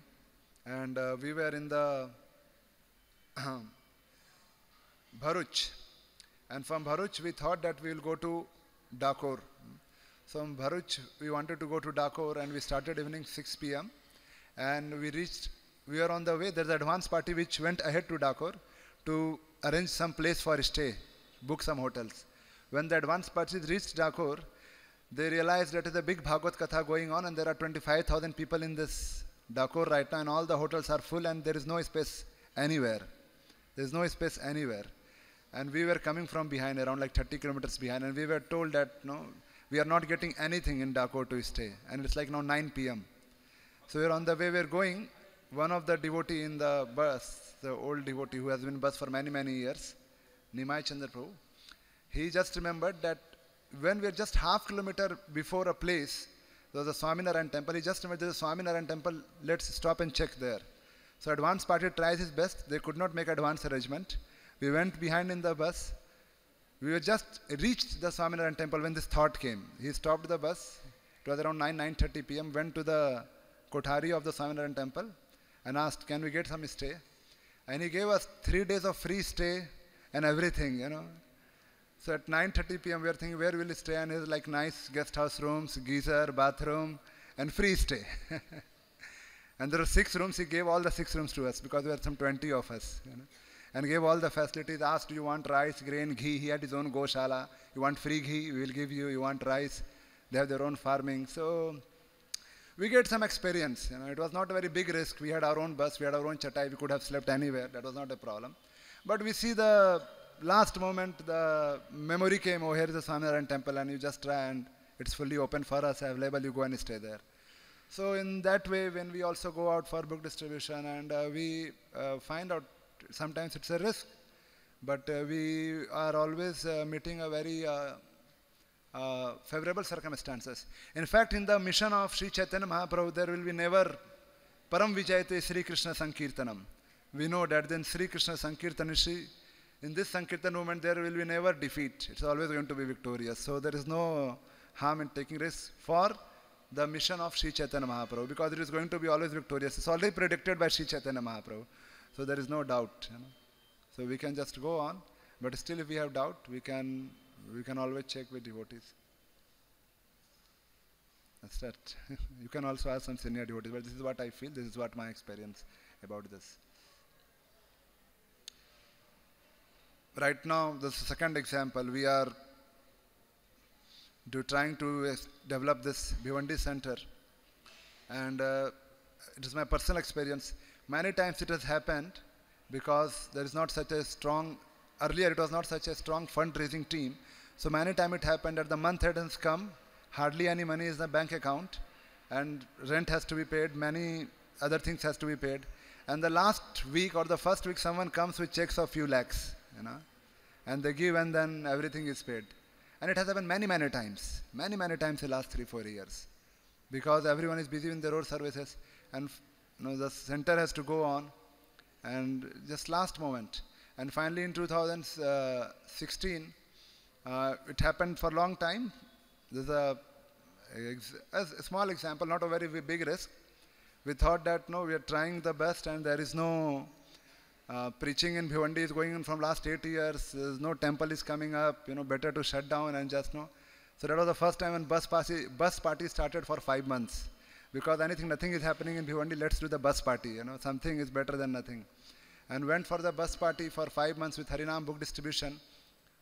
and we were in the Bharuch. And from Bharuch we thought that we will go to Dakor. So from Bharuch we wanted to go to Dakor, and we started evening 6 p.m. and we were on the way. There's an advance party which went ahead to Dakor to arrange some place for stay, book some hotels. When the advance party reached Dakor, they realized that there is a big Bhagavad Katha going on, and there are 25,000 people in this Dakor right now, and all the hotels are full, and there is no space anywhere. There is no space anywhere. And we were coming from behind, around like 30 kilometers behind, and we were told that no, we are not getting anything in Dakor to stay. And it's like now 9 p.m. So we're on the way, we're going. One of the devotee in the bus, the old devotee who has been in bus for many, many years, Nimai Chandra Prabhu, he just remembered that when we are just half kilometer before a place, there was a Swaminarayan temple. He just remembered there's a Swaminarayan temple, let's stop and check there. So advance party tries his best. They could not make advance arrangement. We went behind in the bus. We were just reached the Swaminarayan temple when this thought came. He stopped the bus. It was around 9:30 p.m. Went to the Kothari of the Swaminarayan temple and asked, can we get some stay? And he gave us 3 days of free stay and everything, So at 9:30 p.m. we were thinking, where will we stay? And it's like nice guest house rooms, geyser, bathroom, and free stay. And there were 6 rooms. He gave all the 6 rooms to us because there were some 20 of us, and gave all the facilities. Asked, do you want rice, grain, ghee? He had his own goshala. You want free ghee? We will give you. You want rice? They have their own farming. So we get some experience. It was not a very big risk. We had our own bus. We had our own chatai. We could have slept anywhere. That was not a problem. But we see the last moment, the memory came, oh, here is the Swaminarayan temple, and you just try, and it's fully open for us, available, you go and stay there. So in that way, when we also go out for book distribution, and we find out sometimes it's a risk, but we are always meeting a very favorable circumstances. In fact, in the mission of Sri Chaitanya Mahaprabhu, there will be never Param Vijayate Sri Krishna Sankirtanam. We know that then Sri Krishna Sankirtanishi, in this Sankirtan movement, there will be never defeat. It's always going to be victorious. So there is no harm in taking risks for the mission of Sri Chaitanya Mahaprabhu, because it is going to be always victorious. It's already predicted by Sri Chaitanya Mahaprabhu. So there is no doubt. So we can just go on. But still, if we have doubt, we can always check with devotees. That's that. You can also ask some senior devotees, but this is what I feel, this is what my experience about this. Right now, this is the second example. We are trying to develop this Bhivandi center. And it is my personal experience. Many times it has happened because there is not such a strong, earlier it was not such a strong fundraising team. So many times it happened that the month end has come, hardly any money is in the bank account, and rent has to be paid, many other things has to be paid. And the last week or the first week someone comes with checks of few lakhs, and they give, and then everything is paid. And it has happened many times in the last 3-4 years, because everyone is busy in their own services, and the center has to go on, and just last moment. And finally in 2016, it happened for a long time. There's a small example, not a very big risk. We thought that no, we are trying the best, and there is no preaching in Bhiwandi is going on from last 8 years. There's no temple is coming up. Better to shut down and just no. So that was the first time when bus party started for 5 months, because nothing is happening in Bhiwandi. Let's do the bus party. Something is better than nothing. And went for the bus party for 5 months with Harinam book distribution.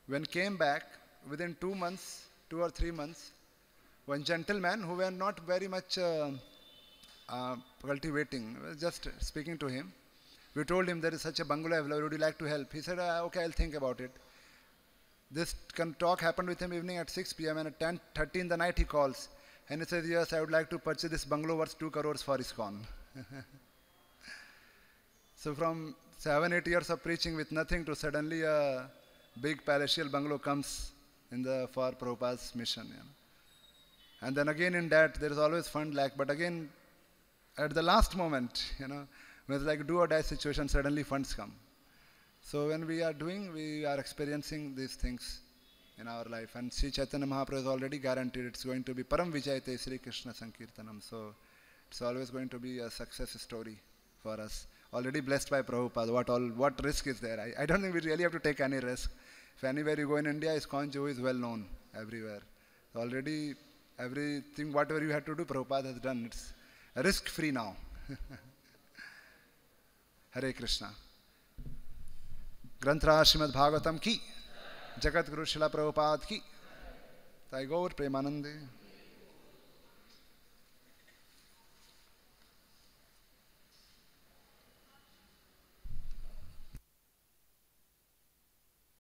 When came back, within 2 months, 2 or 3 months, one gentleman who were not very much cultivating, just speaking to him. We told him there is such a bungalow available, would you like to help? He said, okay, I'll think about it. This talk happened with him evening at 6 p.m. and at 10:30 in the night he calls. And he says, yes, I would like to purchase this bungalow worth 2 crores for ISKCON. So from 7-8 years of preaching with nothing to suddenly a big palatial bungalow comes for Prabhupada's mission. And then again in that there is always fund lack, but again at the last moment, when it's like do or die situation, suddenly funds come. So when we are experiencing these things in our life, and Sri Chaitanya Mahaprabhu has already guaranteed it's going to be Param Vijayate Sri Krishna Sankirtanam. So it's always going to be a success story for us. Already blessed by Prabhupada. What risk is there? I don't think we really have to take any risk. If anywhere you go in India, ISKCON Juhu is well known everywhere. So already everything, whatever you had to do, Prabhupada has done. It's risk-free now. Hare Krishna. Granthra Srimad Bhagavatam ki, Jagat Guru Srila Prabhupada ki, Sai Gaur Premanande.